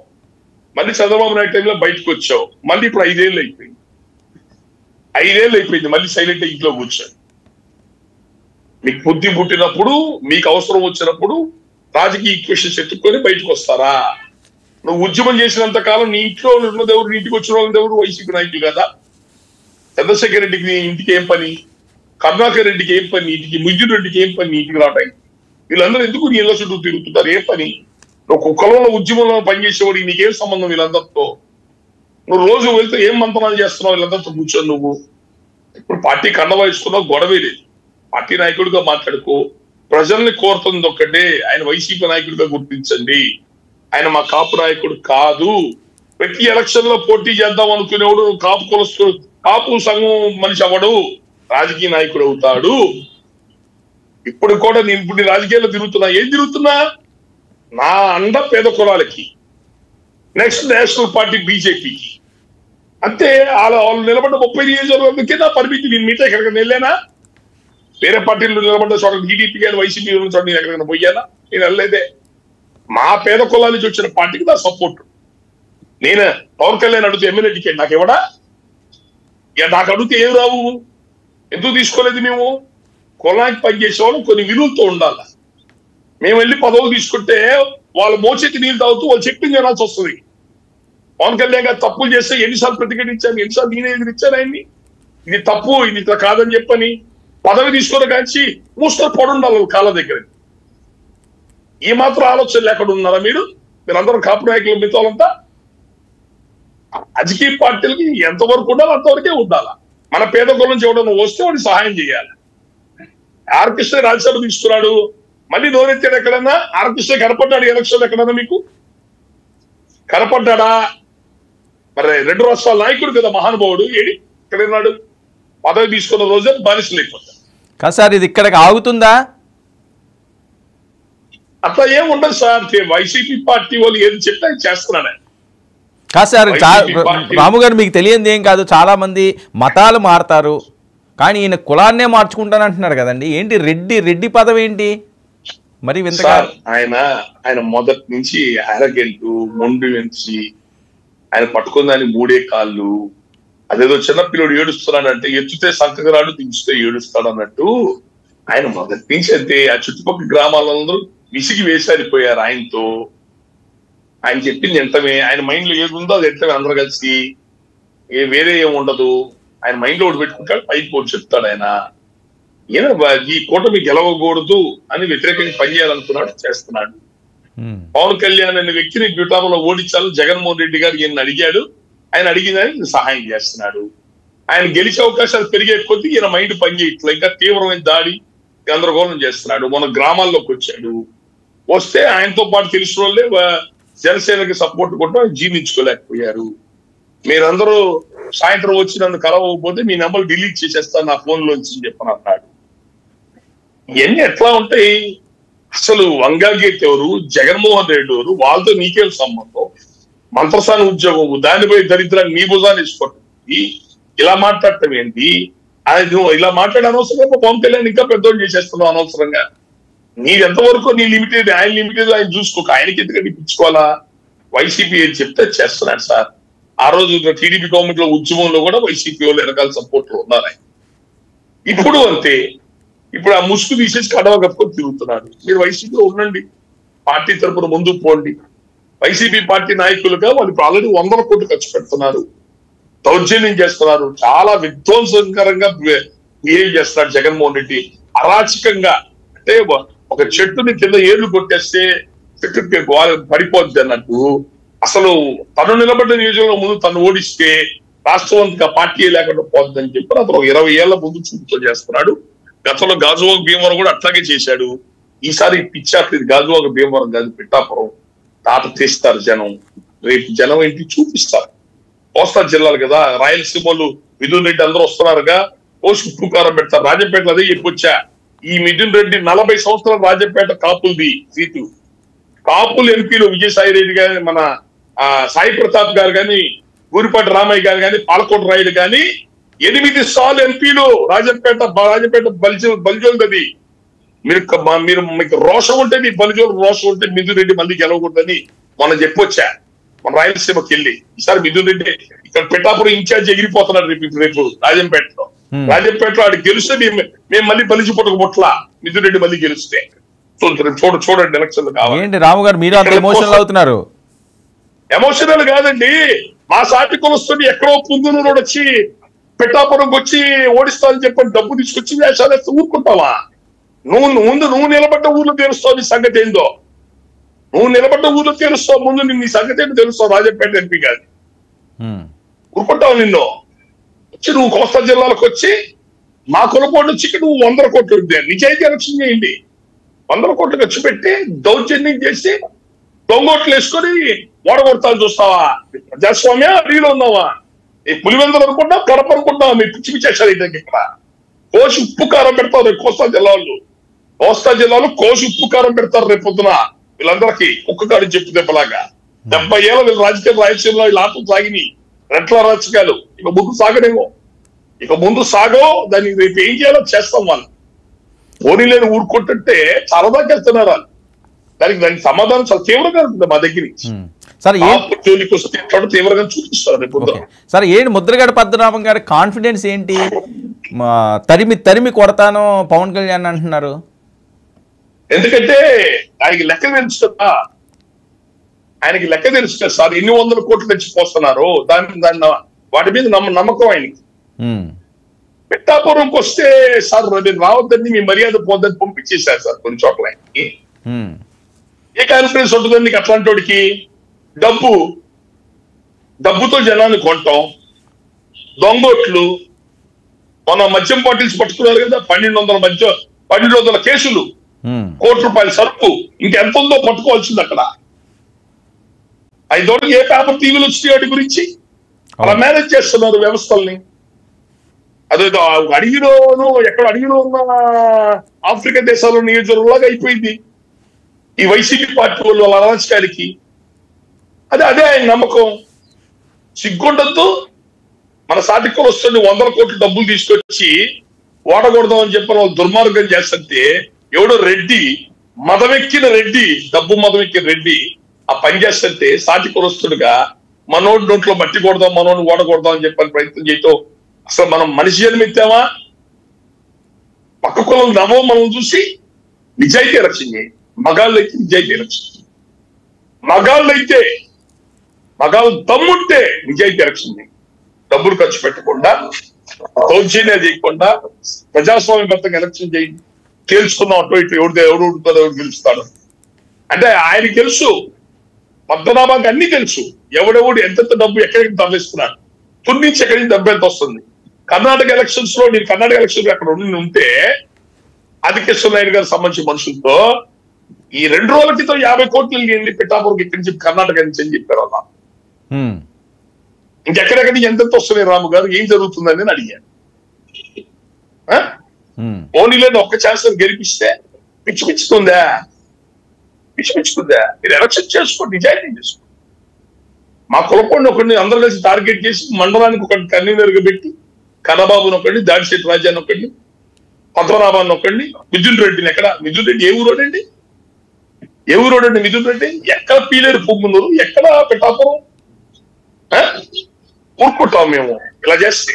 మళ్ళీ చంద్రబాబు నాయుడు టైంలో బయటకు వచ్చావు. మళ్ళీ ఇప్పుడు 5 ఏళ్ళు అయిపోయింది. 5 ఏళ్ళు అయిపోయింది. మళ్ళీ సైలెంట్ ఇంట్లో కూర్చోండి. మీకు బుద్ధి పుట్టినప్పుడు, మీకు అవసరం వచ్చినప్పుడు రాజకీయ ఈక్వేషన్స్ ఎత్తుక్కొని బయటకు వస్తారా? నువ్వు ఉద్యమం చేసినంత కాలం నీ ఇంట్లో ఉన్నది ఎవరు? ఇంటికి వచ్చిన వాళ్ళది ఎవరు? వైసీపీ నాయకులు కదా. చంద్రశేఖర్ రెడ్డికి నీ ఇంటికి ఏం పని? కరుణాకర్ రెడ్డికి ఏం పని? ఇంటికి మిథున్ రెడ్డికి ఏం పని ఇంటికి రావడానికి? వీళ్ళందరూ ఎందుకు నీ ఇళ్ళ చుట్టూ తిరుగుతుంటారు? ఏ పని? నువ్వు కుక్కలో ఉద్యమంలో పనిచేసేవాడికి నీకేం సంబంధం వీళ్ళందరితో? నువ్వు రోజు వెళ్తే ఏం మంత్రాలు చేస్తున్నావు వీళ్ళందరితో కూర్చొని? నువ్వు ఇప్పుడు పార్టీ కండవా వేసుకున్నావు, గొడవే లేదు. పార్టీ నాయకుడిగా మాట్లాడుకో. ప్రజల్ని కోరుతుంది ఒక్కటే, ఆయన వైసీపీ నాయకుడిగా గుర్తించండి. ఆయన మా కాపు నాయకుడు కాదు. ప్రతి ఎలక్షన్ లో పోటీ చేద్దాం అనుకునేవాడు కాపు కులస్తు, కాపు సంఘం మనిషి అవ్వడు, రాజకీయ నాయకుడు అవుతాడు. ఇప్పుడు కూడా నేను ఇప్పుడు రాజకీయాల్లో తిరుగుతున్నా. ఏం తిరుగుతున్నా? నా అండ పేద కులాలకి, నెక్స్ట్ నేషనల్ పార్టీ బీజేపీకి. అంతే. వాళ్ళు నిలబడ్డ 30 నియోజకవర్గాలకి నా పరిమితి. నేను మీతో ఎక్కడికైనా వెళ్ళానా? వేరే పార్టీలు నిలబడ్డ చోట టీడీపీ కానీ వైసీపీ చోట నేను ఎక్కడికైనా పోయానా? నేను వెళ్ళలేదే. మా పేద కులాల నుంచి వచ్చిన పార్టీకి నా సపోర్ట్. నేను పవన్ కళ్యాణ్ అడిగితే ఎమ్మెల్యే టికెట్ నాకు ఇవ్వడా? నాకు అడిగితే ఏం రావు? ఎందుకు తీసుకోలేదు? మేము కులానికి పనిచేసేవాళ్ళం కొన్ని విలువలతో ఉండాలి. మేము వెళ్ళి పదవులు తీసుకుంటే వాళ్ళు మోచేతి నీళ్ళు తాగుతూ వాళ్ళు చెప్పింది వినాల్సి వస్తుంది. పవన్ కళ్యాణ్ గారు తప్పులు చేస్తే ఎన్నిసార్లు ప్రతిఘటించాను, ఎన్నిసార్లు నేనే ఎదిరించాను ఆయన్ని. ఇది తప్పు, ఇది ఇట్లా కాదని చెప్పని పదవి తీసుకున్న కాంచి మూసుకొని పడుండాలి కాళ్ళ దగ్గర. ఈ మాత్రం ఆలోచన లేకుండా ఉన్నారా మీరు? మీరందరూ కాపు నాయకులు మిగతాలంతా రాజకీయ పార్టీలకి ఎంతవరకు ఉండాలి అంతవరకే ఉండాలా. మన పేద కులం నుంచి ఎవడన్నా వస్తే వాడికి సహాయం చేయాలి. ఆర్ కృష్ణ రాజ్యసభ తీసుకున్నాడు, మళ్ళీ నోరెత్తాడు ఎక్కడన్నా? ఆర్ కృష్ణ కనపడ్డాడు ఎలక్షన్ ఎక్కడన్నా? మీకు కనపడ్డా? మరి 2 రాష్ట్రాల నాయకుడు కదా మహానుభావుడు. ఏడి ఎక్కడున్నాడు? పదవి తీసుకున్న రోజే బానిసలు అయిపోతారు కదా సార్. ఇది ఇక్కడికి ఆగుతుందా? అట్లా ఏం ఉండదు సార్. వైసీపీ పార్టీ వాళ్ళు ఏది చెప్తే అది చేస్తున్నాడు కాదు సార్. రాము గారు మీకు తెలియంది ఏం కాదు, చాలా మంది మతాలు మారుతారు కానీ ఈయన కులాన్నే మార్చుకుంటానంటున్నారు కదండి. ఏంటి రెడ్డి పదవి ఏంటి మరి వింతగా? ఆయన మొదటి నుంచి అరగెంట్ మొండి వెంచి ఆయన పట్టుకుందని 3 కాళ్ళు. అదేదో చిన్నపిల్లడు ఏడుస్తున్నాడంటే ఎత్తుతే సంకగరాడు, దించితే ఏడుస్తాడు అన్నట్టు ఆయన మొదటి నుంచి అంతే. ఆ చుట్టుపక్కల గ్రామాలందరూ విసిగి వేసారిపోయారు ఆయనతో. ఆయన చెప్పింది ఎంతమే, ఆయన మైండ్ లో ఏది ఉందో అది ఎంతమే. అందరూ కలిసి వేరే ఏం ఉండదు. ఆయన మైండ్ లో ఒకటి పెట్టుకుంటాడు, పైకి ఒకటి చెప్తాడు. ఆయన ఈ కూటమి గెలవకూడదు అని వ్యతిరేకంగా పనిచేయాలనుకున్నాడు, చేస్తున్నాడు. పవన్ కళ్యాణ్ అనే వ్యక్తిని బ్యూటాలో ఓడించాలని జగన్మోహన్ రెడ్డి గారు ఈయన అడిగాడు. ఆయన అడిగిందని సహాయం చేస్తున్నాడు. ఆయన గెలిచే అవకాశాలు పెరిగే కొద్దీ ఈయన మైండ్ పనిచేయట్లేదు. ఇంకా తీవ్రమైన దాడి గందరగోళం చేస్తున్నాడు. మన గ్రామాల్లోకి వచ్చాడు. వస్తే ఆయనతో పాటు తెలిసిన వాళ్ళే జనసేనకి సపోర్ట్ కొట్టడం జీర్ణించుకోలేకపోయారు. మీరందరూ సాయంత్రం వచ్చి నన్ను కలవకపోతే మీ నెంబర్ డిలీట్ చేసేస్తాను నా ఫోన్ లోంచి చెప్పని అన్నాడు. ఇవన్నీ ఎట్లా ఉంటాయి? అసలు వంగాగేట్ ఎవరు, జగన్మోహన్ రెడ్డి ఎవరు, వాళ్ళతో నీకే సంబంధం? మంత్రసాని ఉద్యోగం దానిపై దరిద్రాన్ని నీ భుజాన్ని వేసుకోవటం, ఇలా మాట్లాడటం ఏంటి? అది నువ్వు ఇలా మాట్లాడే అనవసరంగా పవన్ కళ్యాణ్ ఇంకా పెద్దోళ్ళు చేసేస్తున్నావు అనవసరంగా. నీది ఎంతవరకు నీ లిమిటెడ్, ఆయన లిమిటెడ్ ఆయన చూసుకోక ఆయనకి ఎందుకంటే ఇప్పించుకోవాలా? వైసీపీ ఏం చెప్తే చేస్తున్నాడు సార్. ఆ రోజు టీడీపీ గవర్నమెంట్ లో ఉద్యమంలో కూడా వైసీపీ వాళ్ళు వెనకాల సపోర్ట్ లో ఉన్నారు ఆయన. ఇప్పుడు అంతే, ఇప్పుడు ఆ ముసుగు తీసేసి కడవ కప్పుకొని తిరుగుతున్నాడు. మీరు వైసీపీలో ఉండండి, పార్టీ తరపున ముందుకు పోండి. వైసీపీ పార్టీ నాయకులుగా వాళ్ళు ఇప్పుడు ఆల్రెడీ 100 కోట్లు ఖర్చు పెడుతున్నారు, దౌర్జన్యం చేస్తున్నారు, చాలా విధ్వంసకరంగా బిహేవ్ చేస్తున్నారు జగన్మోహన్ రెడ్డి. అరాచకంగా, అంటే ఒక చెట్టుని కింద ఏళ్లు కొట్టేస్తే చెట్టుకి పడిపోద్ది అన్నట్టు. అసలు తను నిలబడ్డ నియోజకవర్గం ముందు తను ఓడిస్తే రాష్ట్రం అంతా పార్టీ లేకుండా పోద్దని చెప్పి అతను 20 ఏళ్ల ముందు చూపుతో చేస్తున్నాడు. గతంలో గాజువాక భీమవరం కూడా అట్లాగే చేశాడు. ఈసారి పిచ్చారు, గాజువాక భీమవరం కాదు పిఠాపురం. తాట తీస్తారు జనం, రేపు జనం ఏంటి చూపిస్తారు. కోస్తా జిల్లాలు కదా, రాయలసీమలు మిథున్ రెడ్డి అందరూ వస్తున్నారుగా, పోస్ట్ ఉప్పుకారం పెడతారు. రాజంపేటలో అదే చెప్పొచ్చా, ఈ మిథున్ రెడ్డి 40 సంవత్సరాలు రాజంపేట కాపులది సీటు. కాపులు ఎంపీలు విజయసాయి రెడ్డి గాని, మన సాయి ప్రతాప్ గారు కానీ, గూరిపాటి రామయ్య గారు కానీ, పాలకోట రాయుడు కానీ 8 సార్లు ఎంపీలు రాజంపేట బలిజోల్దది. మీరు మీకు రోషం ఉంటే, మీ బలిజోలు రోషం ఉంటే మిథున్ రెడ్డి మళ్ళీ గెలవకూడదని మనం చెప్పొచ్చా మన రాయలసీమకి వెళ్ళి. ఈసారి మిథున్ రెడ్డి ఇక్కడ పిఠాపురం ఇన్ఛార్జ్ ఎగిరిపోతున్నాడు రేపు రాజంపేటలో. రాజంపేటలో ఆడు గెలిస్తే మేము మళ్ళీ బలిచి పుట్టక మిథున్ రెడ్డి మళ్ళీ గెలిస్తే చూడండి ఎలక్షన్లు కావాలి. రాము గారు మీరు అంత ఎమోషనల్ అవుతున్నారు? ఎమోషనల్ కాదండి, మా సాటి కొలుస్తుంది ఎక్కడో పుంగునూరు వచ్చి పిఠాపురంకి వచ్చి ఓడిస్తానని చెప్పని డబ్బు తీసుకొచ్చి వేషాలు వేస్తే ఊరుకుంటావా? నువ్వు నిలబడ్డ ఊర్లో తెలుస్తావు నీ సంగతి ఏందో. నువ్వు నిలబడ్డ ఊర్లో తెలుస్తావు, ముందు నీ సంగతి ఏంటో తెలుస్తావు. రాజంపేట ఎంపీ కాదు, ఊరుకుంటావు. నిన్ను వచ్చి నువ్వు కోస్తా జిల్లాలకు వచ్చి మా కులపోటు వచ్చి నువ్వు 100 కోట్లు నిజాయితీ ఎలక్షన్ చేయండి. 100 కోట్లు ఖర్చు పెట్టి దౌర్జన్యం చేసి దొంగోట్లు వేసుకొని ఓడగొడతాను చూస్తావా? ప్రజాస్వామ్య అడవిలో ఉన్నావా? ఈ పులివెందులు అనుకుంటావు, కడప అనుకుంటావా? మీరు పిచ్చి పిచ్చేసారు ఇక్కడ. కోసి ఉప్పు కారం పెడతారు రేపు కోస్తా జిల్లాలో కోసి ఉప్పు కారం పెడతారు రేపు పొద్దున వీళ్ళందరికీ. కుక్కగాడు చెప్పు దెబ్బలాగా 70 ఏళ్ళ వీళ్ళు రాజకీయ రాయలసీమలో వీళ్ళు ఆటలు సాగినాయి, రెట్ల రాజకీయాలు. ఇక ముందు సాగనేమో, ఇక ముందు సాగో దాన్ని రేపు ఏం చేయాలో చేస్తాం. వాళ్ళు ఓనీ లేని ఊరుకుంటుంటే చాలా దాకా వెళ్తున్నారు వాళ్ళు. దానికి సమాధానం చాలా తీవ్రంగా ఉంటుంది మా దగ్గర నుంచి. జోలికి వస్తే తీవ్రంగా చూపిస్తారు రేపు. సార్ ఏంటి ముద్రగడ పద్మనాభం గారి కాన్ఫిడెన్స్ ఏంటి? తరిమి కొడతాను పవన్ కళ్యాణ్ అంటున్నారు. ఎందుకంటే ఆయనకి లెక్క తెలుసు కదా, ఆయనకి లెక్క తెలుసు కదా సార్. ఎన్ని 100 కోట్లు తెచ్చిపోతున్నారు, దాని వాటి మీద నమ్మకం ఆయనకి. పిఠాపురంకి వస్తే సార్ నేను రావద్దని, మీ మర్యాద పోద్దని పంపించేశారు సార్ కొన్ని చోట్ల ఆయనకి. ఏ కాన్ఫిడెన్స్ ఉంటుందని నీకు అట్లాంటి వాడికి? డబ్బుతో జనాన్ని కొనటం, దొంగోట్లు. మన మద్యం బాటిల్స్ పట్టుకున్నారు కదా, 1200 కేసులు, ₹1 సరుకు, ఇంకెంత ఉందో పట్టుకోవాల్సింది అక్కడ. 5 ఏ పేపర్ టీవీలు వచ్చినాయి వాటి గురించి? అలా మేనేజ్ చేస్తున్నారు వ్యవస్థల్ని. అదేదో అడవిలోనూ ఎక్కడ అడవిలో ఉన్న ఆఫ్రికా దేశాల్లో నియోజకవర్గంలాగా అయిపోయింది ఈ వైసీపీ పార్టీ వాళ్ళు వాళ్ళ అరాచకానికి. అదే ఆయన నమ్మకం. సిగ్గుండద్దు. మన సాటికలు వస్తుంది 100 కోట్లు డబ్బులు తీసుకొచ్చి ఓడకూడదాం అని చెప్పిన వాళ్ళు దుర్మార్గం చేస్తుంటే, ఎవడో రెడ్డి, డబ్బు మదమెక్కిన రెడ్డి ఆ పని చేస్తుంటే సాటికలు వస్తుండగా మనోడి నోట్లో మట్టి కొడదాం, మనోడిని ఓడకూడదాం అని చెప్పని ప్రయత్నం చేయటం. అసలు మనం మనిషి జన్మెత్తామా? పక్క కులం నవ్వం మనం చూసి నిజాయితీ ఎలక్షన్ చేయండి. మగాళ్ళైతే నిజాయితీ ఎలక్షన్, మగాళ్ళు దమ్ముంటే నిజాయితీ ఎలక్షన్ చేయండి. డబ్బులు ఖర్చు పెట్టకుండా, దౌర్జన్యం చేయకుండా ప్రజాస్వామ్యబద్ధంగా ఎలక్షన్ చేయండి. తేల్చుకుందాం అటు ఇటు ఎవరు గెలుస్తాడు అంటే. ఆయనకి తెలుసు, పద్మనాభానికి అన్ని తెలుసు, ఎవడెవడు ఎంతెంత డబ్బు ఎక్కడికి తరలిస్తున్నాడు, తున్నించి ఎక్కడి నుంచి డబ్బు ఎంత వస్తుంది. కర్ణాటక ఎలక్షన్స్ లో నేను కర్ణాటక ఎలక్షన్ అక్కడ ఉంటే ఆదికేశ్వర నాయుడు గారికి సంబంధించిన మనుషులతో ఈ 2 రోజుల క్రితం 50 కోట్లు వెళ్ళి పిఠాపురం ఇక్కడి నుంచి కర్ణాటక నుంచి అని చెప్పారు అలా. ఇంకెక్కడెక్కడి నుంచి ఎంతెంత వస్తున్నాయి రాము గారు, ఏం జరుగుతుందని నేను అడిగాను. ఓనీలేని ఒక్క ఛాన్స్ గెలిపిస్తే పిచ్చిపిచ్చుకుందా? మీరు ఎలక్షన్ చేసుకోండి, నిజాయితీ చేసుకోండి. మా కులపండి ఒకరిని అందరూ కలిసి టార్గెట్ చేసి మండలానికి ఒకటి కన్వీనర్ గా పెట్టి, కన్నబాబుని ఒకటి, దాడిశెట్టి రాజాన్ని ఒకటి, పద్మనాభాన్ని ఒక్కడిని, మిథున్ రెడ్డిని ఎక్కడ? మిథున్ రెడ్డి ఏ ఊరోడు అండి? ఏ ఊరోడు అండి మిథున్ రెడ్డి? ఎక్కడ పీలేరు పొంగునూరు, ఎక్కడ పిఠాపురం? ఊరుకుంటాం మేము ఇలా చేస్తే.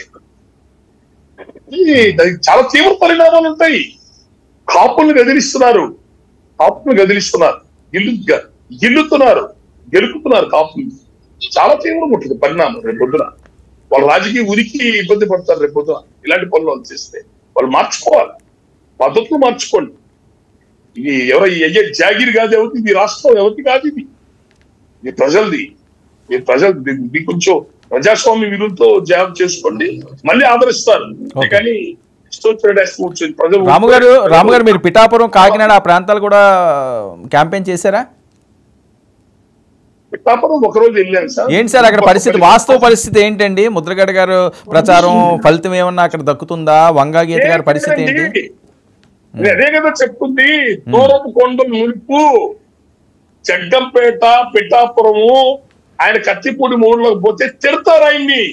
దానికి చాలా తీవ్ర పరిణామాలు ఉంటాయి. కాపులను గదిలిస్తున్నారు, గిల్లుతున్నారు, గెలుపుతున్నారు కాపులు. చాలా తీవ్రంగా ఉంటుంది పరిణామం. రేపు పొద్దున వాళ్ళ రాజకీయ ఉనికి ఇబ్బంది పడతారు. రేపు పొద్దున ఇలాంటి పనులు వాళ్ళు చేస్తే వాళ్ళు మార్చుకోవాలి, పద్ధతులు మార్చుకోండి. ఇది ఎవరో అయ్యే జాగిరి కాదు, ఎవరికి ఇది రాష్ట్రం ఎవరికి కాదు, ఇది ప్రజలది. మీ కొంచెం ప్రజాస్వామ్య విలువలతో జాబ్ చేసుకోండి, మళ్ళీ ఆదరిస్తారు. కానీ రాము గారు మీరు పిఠాపురం, కాకినాడ ఆ ప్రాంతాలు కూడా క్యాంపెయిన్ చేశారా? పిఠాపురం ఒకరోజు వెళ్ళాను సార్. ఏంటి సార్ అక్కడ పరిస్థితి, వాస్తవ పరిస్థితి ఏంటండి? ముద్రగడ గారు ప్రచారం ఫలితం ఏమన్నా అక్కడ దక్కుతుందా? వంగా గీత గారి పరిస్థితి ఏంటి? అదే కదా చెప్తుంది. దూరపు కొండలు మునుపు, జగ్గంపేట, పిఠాపురము, ఆయన కత్తిపూడి మూడులోకి పోతే తిడతారు ఆయన్ని.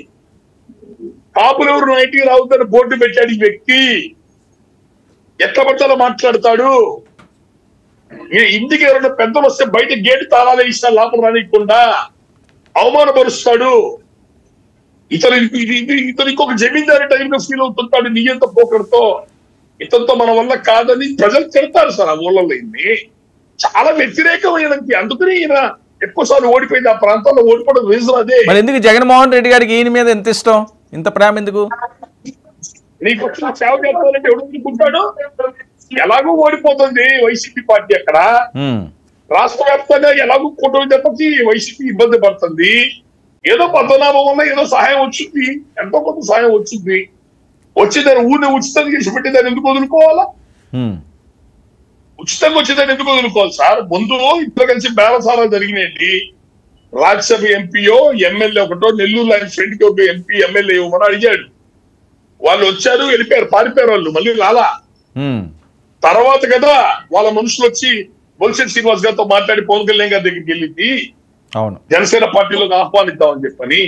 కాపులు ఎవరు నైట్కి రావుతారు బోర్డు పెట్టాడు ఈ వ్యక్తి. ఎట్లా పట్టాలో మాట్లాడతాడు. ఇంటికి ఎవరైనా పెద్దలు వస్తే బయట గేటు తాళాలు ఇస్తారు, లోపల రానికుండా అవమానపరుస్తాడు. ఇతనికి ఒక జమీందారి టైంలో ఫీల్ అవుతుంటాడు. నీయంత పోకడతో ఇతనితో మన వల్ల కాదని ప్రజలు తిడతారు సార్. ఆ ఊళ్ళలో ఇన్ని చాలా వ్యతిరేకమైనది. అందుకని ఈయన ఎక్కువసార్లు ఓడిపోయింది. ఆ ప్రాంతాల్లో ఓడిపోవడం రీజన్ అదే. మరి ఎందుకు జగన్మోహన్ రెడ్డి గారికి ఈయన మీద ఎంత ఇష్టం, ఇంత ప్రేమ ఎందుకు? నీకు వచ్చిన సేవ చేస్తానంటే ఎవడు అనుకుంటాడు? ఎలాగో ఓడిపోతుంది వైసీపీ పార్టీ. అక్కడ రాష్ట్ర వ్యాప్తంగా ఎలాగో కుటుంబ దెబ్బకి వైసీపీ ఇబ్బంది పడుతుంది. ఏదో పద్మనాభం వల్ల ఏదో సహాయం వచ్చింది, ఎంతో కొంత సహాయం వచ్చింది. వచ్చేదాన్ని ఊరిని ఉచితంగా చేసి పెట్టేదాన్ని ఎందుకు వదులుకోవాలా? ఉచితంగా వచ్చేదాన్ని ఎందుకు వదులుకోవాలి సార్? ముందు ఇద్దరు కలిసి బేరసారా జరిగినాయండి. రాజ్యసభ ఎంపీయో ఎమ్మెల్యే ఒకటో, నెల్లూరు ఆయన ఫ్రెండ్ కి ఒక ఎంపీ ఎమ్మెల్యే ఇవ్వమని అడిగాడు. వాళ్ళు వచ్చారు, వెళ్ళిపోయారు, పారిపోయారు. వాళ్ళు మళ్ళీ రాలా. తర్వాత కదా వాళ్ళ మనుషులు వచ్చి బొలిశెట్టి శ్రీనివాస్ గారితో మాట్లాడి పవన్ కళ్యాణ్ గారి దగ్గరికి వెళ్ళింది, జనసేన పార్టీలోకి ఆహ్వానిద్దామని చెప్పని.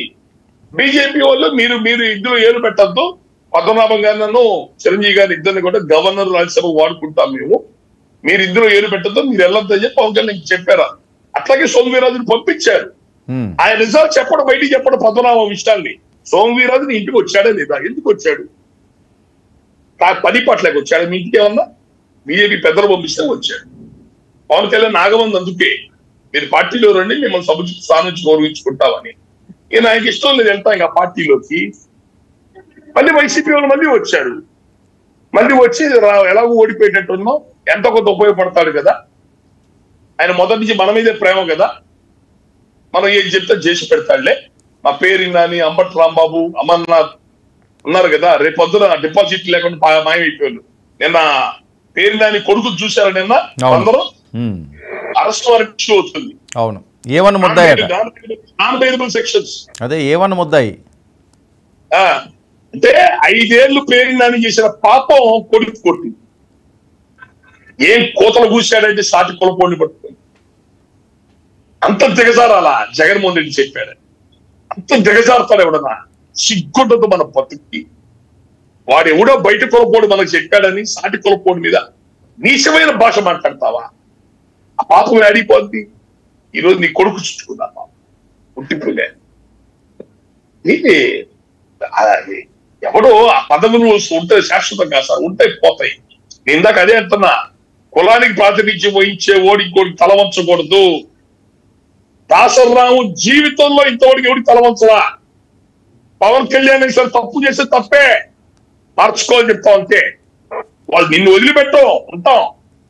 బీజేపీ వాళ్ళు మీరు ఇద్దరు ఏలు పెట్టద్దు, పద్మనాభం గారు నన్ను చిరంజీవి గారి ఇద్దరిని కూడా గవర్నర్ రాజ్యసభ వాడుకుంటాం మేము, మీరు ఇద్దరు ఏలు పెట్టద్దు, మీరు వెళ్ళొద్దని చెప్పి పవన్ కళ్యాణ్ చెప్పారా. అట్లాగే సోమవీరాజుని పంపించారు. ఆయన రిజల్ట్ చెప్పడం, బయటికి చెప్పడం పద్మనాభం విషయాన్ని. సోమవీరాజుని ఇంటికి వచ్చాడే లేదా? ఎందుకు వచ్చాడు? పని పట్లకి వచ్చాడు. మీ ఇంటికి ఏమన్నా బీజేపీ పెద్దలు పంపిస్తే వచ్చాడు. పవన్ కళ్యాణ్ నాగమంది అందుకే మీరు పార్టీలో రండి, మిమ్మల్ని సముచిత స్థానం నుంచి గౌరవించుకుంటామని. ఈయన ఆయనకి ఇష్టం లేదు వెళ్తాం ఇంకా పార్టీలోకి. మళ్ళీ వైసీపీ వాళ్ళు మళ్ళీ వచ్చారు. మళ్ళీ వచ్చి ఎలాగో ఓడిపోయేటట్టున్నాం, ఎంతో కొంత ఉపయోగపడతాడు కదా. ఆయన మొదటి నుంచి మన మీదే ప్రేమ కదా, మనం ఏం చెప్తే చేసి పెడతాడులే. మా పేరు నాని, అంబటి రాంబాబు, అమర్నాథ్ ఉన్నారు కదా, రేపు పొద్దున డిపాజిట్ లేకుండా మాయమైపోయారు. నిన్న పేరు నాని కొడుకు చూశారు నిన్న అందరూ. అరెస్ట్ వారెంట్ అవుతుంది. అవును, ఏవన్ ముద్దాయి నాన్ బెయిలబుల్ సెక్షన్స్. అదే ఏవన్ ముద్దాయి. అంటే 5 ఏళ్లు పేరు నాని చేసిన పాపం కొడుకు కొట్టింది. ఏం కోతలు కూర్చాడంటే సాటి కొలపోండి పట్టుకుంది. అంత దిగజారాలా జగన్మోహన్ రెడ్డి చెప్పాడు. అంత దిగజారుతాడు ఎవడన్నా? సిగ్గుండదు మన బతుక్కి. వాడు ఎవడో బయట కొలపోడు మనకు చెప్పాడని సాటి కొలపోడు మీద నీచమైన భాష మాట్లాడతావా? ఆ పాపం అడిగిపోద్ది. ఈరోజు నీ కొడుకు చుట్టుకుందా పాపం పుట్టిపోలే. నీకు ఎవడో ఆ పదవులు ఉంటే శాశ్వతం కాదు సార్, ఉంటే పోతాయి. నేను ఇందాక అదే అంటున్నా, కులానికి ప్రాతినిధ్యం వహించే ఓడికి తల వంచకూడదు. దాసరాము జీవితంలో ఇంతవరకు ఎవరికి తల వంచలా. పవన్ కళ్యాణ్ సార్ తప్పు చేస్తే తప్పే, మార్చుకోవాలని చెప్తాం అంతే. వాళ్ళు నిన్ను వదిలిపెట్టం ఉంటాం,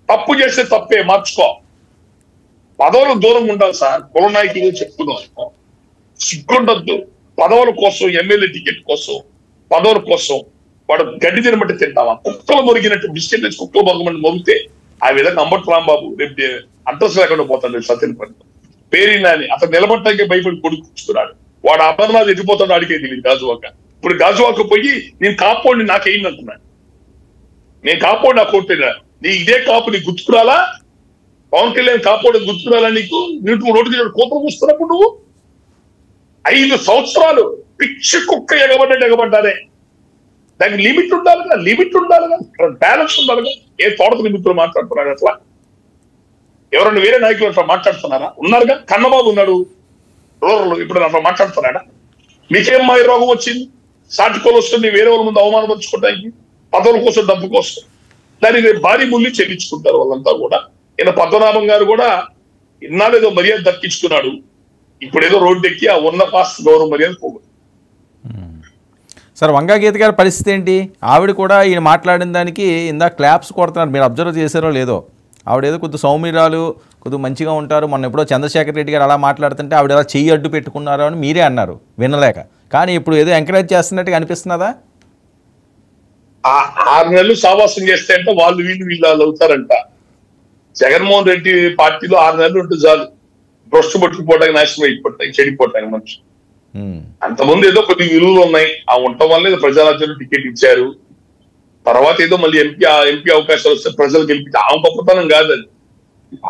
తప్పు చేస్తే తప్పే, మార్చుకో. పదవులకు దూరంగా ఉండాలి సార్. కుల నాయకులు చెప్తున్నాం, సిగ్గుండద్దు. పదవుల కోసం, ఎమ్మెల్యే టికెట్ కోసం, పదవుల కోసం వాడు గడ్డి తినబట్టి తింటావా? కుక్కలు మొరిగినట్టు బిస్కెట్ తెచ్చి కుక్కలు మొరగమని మొగితే ఆ విధంగా అంబటి రాంబాబు రేపు అడ్రస్ లేకుండా పోతాడు. సత్యనపల్లి పేరు నాని అతను నిలబట్టాకే భయపడి కొడుకున్నాడు. వాడు అమర్నాథ్ ఎదిగిపోతాడు, అడిగే తెలియదు గాజువాక. ఇప్పుడు గాజువాక పోయి నేను కాపోండి నాకేంది అంటున్నాడు. నేను కాపోండి నా కొట్టినా, నీ ఇదే కాపు నీకు గుర్తుకురాలా? పవన్ కళ్యాణ్ కాపోవడం గుర్తుకురాలా నీకు? నువ్వు రోడ్డుకి కోపం కూస్తున్నప్పుడు నువ్వు 5 సంవత్సరాలు పిచ్చి కుక్క ఎగబడ్డట్టు ఎగబడ్డారే. దానికి లిమిట్ ఉండాలిగా, బ్యాలెన్స్ ఉండాలిగా. ఏ తోటత నిమిత్తులు మాట్లాడుతున్నారు అట్లా? ఎవరన్నా వేరే నాయకులు అట్లా మాట్లాడుతున్నారా? ఉన్నారుగా. కన్నబాబు ఉన్నాడు రూరల్, ఇప్పుడు అట్లా మాట్లాడుతున్నాడా? మీకేం మా రోగం వచ్చింది? సాటికోలు వస్తుంది వేరే వాళ్ళ ముందు అవమానపరుచుకోవడానికి, పదవుల కోసం, డబ్బు కోసం. దానికి భారీ మూల్యం చెల్లించుకుంటారు వాళ్ళంతా కూడా. ఈయన పద్మనాభం గారు కూడా ఇన్నాళ్ళేదో మర్యాద దక్కించుకున్నాడు, ఇప్పుడు ఏదో రోడ్డు ఎక్కి ఆ ఉన్న పాస్ గౌరవ మర్యాద పోగొట్టు. సార్ వంగా గీత గారి పరిస్థితి ఏంటి? ఆవిడ కూడా ఈయన మాట్లాడిన దానికి ఇందాక క్లాప్స్ కొడుతున్నారు, మీరు అబ్జర్వ్ చేశారో లేదో. ఆవిడ ఏదో కొద్ది సౌమ్యురాలు, కొద్దిగా మంచిగా ఉంటారు, మొన్న ఎప్పుడో చంద్రశేఖర్ రెడ్డి గారు అలా మాట్లాడుతుంటే ఆవిడ ఎలా చెయ్యి అడ్డు పెట్టుకున్నారు అని మీరే అన్నారు వినలేక. కానీ ఇప్పుడు ఏదో ఎంకరేజ్ చేస్తున్నట్టుగా అనిపిస్తున్నదా? 6 నెలలు సావాసం చేస్తే అంటే వాళ్ళు వీళ్ళు అవుతారంట. జగన్మోహన్ రెడ్డి పార్టీలో 6 నెలలు ఉంటే చాలు, భ్రష్టు పట్టుకుపోవడానికి, నాశనం అయిపోతాయి, చెడిపోతాయి మనిషి. అంతకుముందు ఏదో కొద్ది విలువలు ఉన్నాయి, ఆ ఉండటం వల్ల ప్రజారాజ్యంలో టికెట్ ఇచ్చారు. తర్వాత ఏదో మళ్ళీ ఎంపీ అవకాశాలు వస్తే ప్రజలు గెలిపించి, ఆ గొప్పతనం కాదు అది.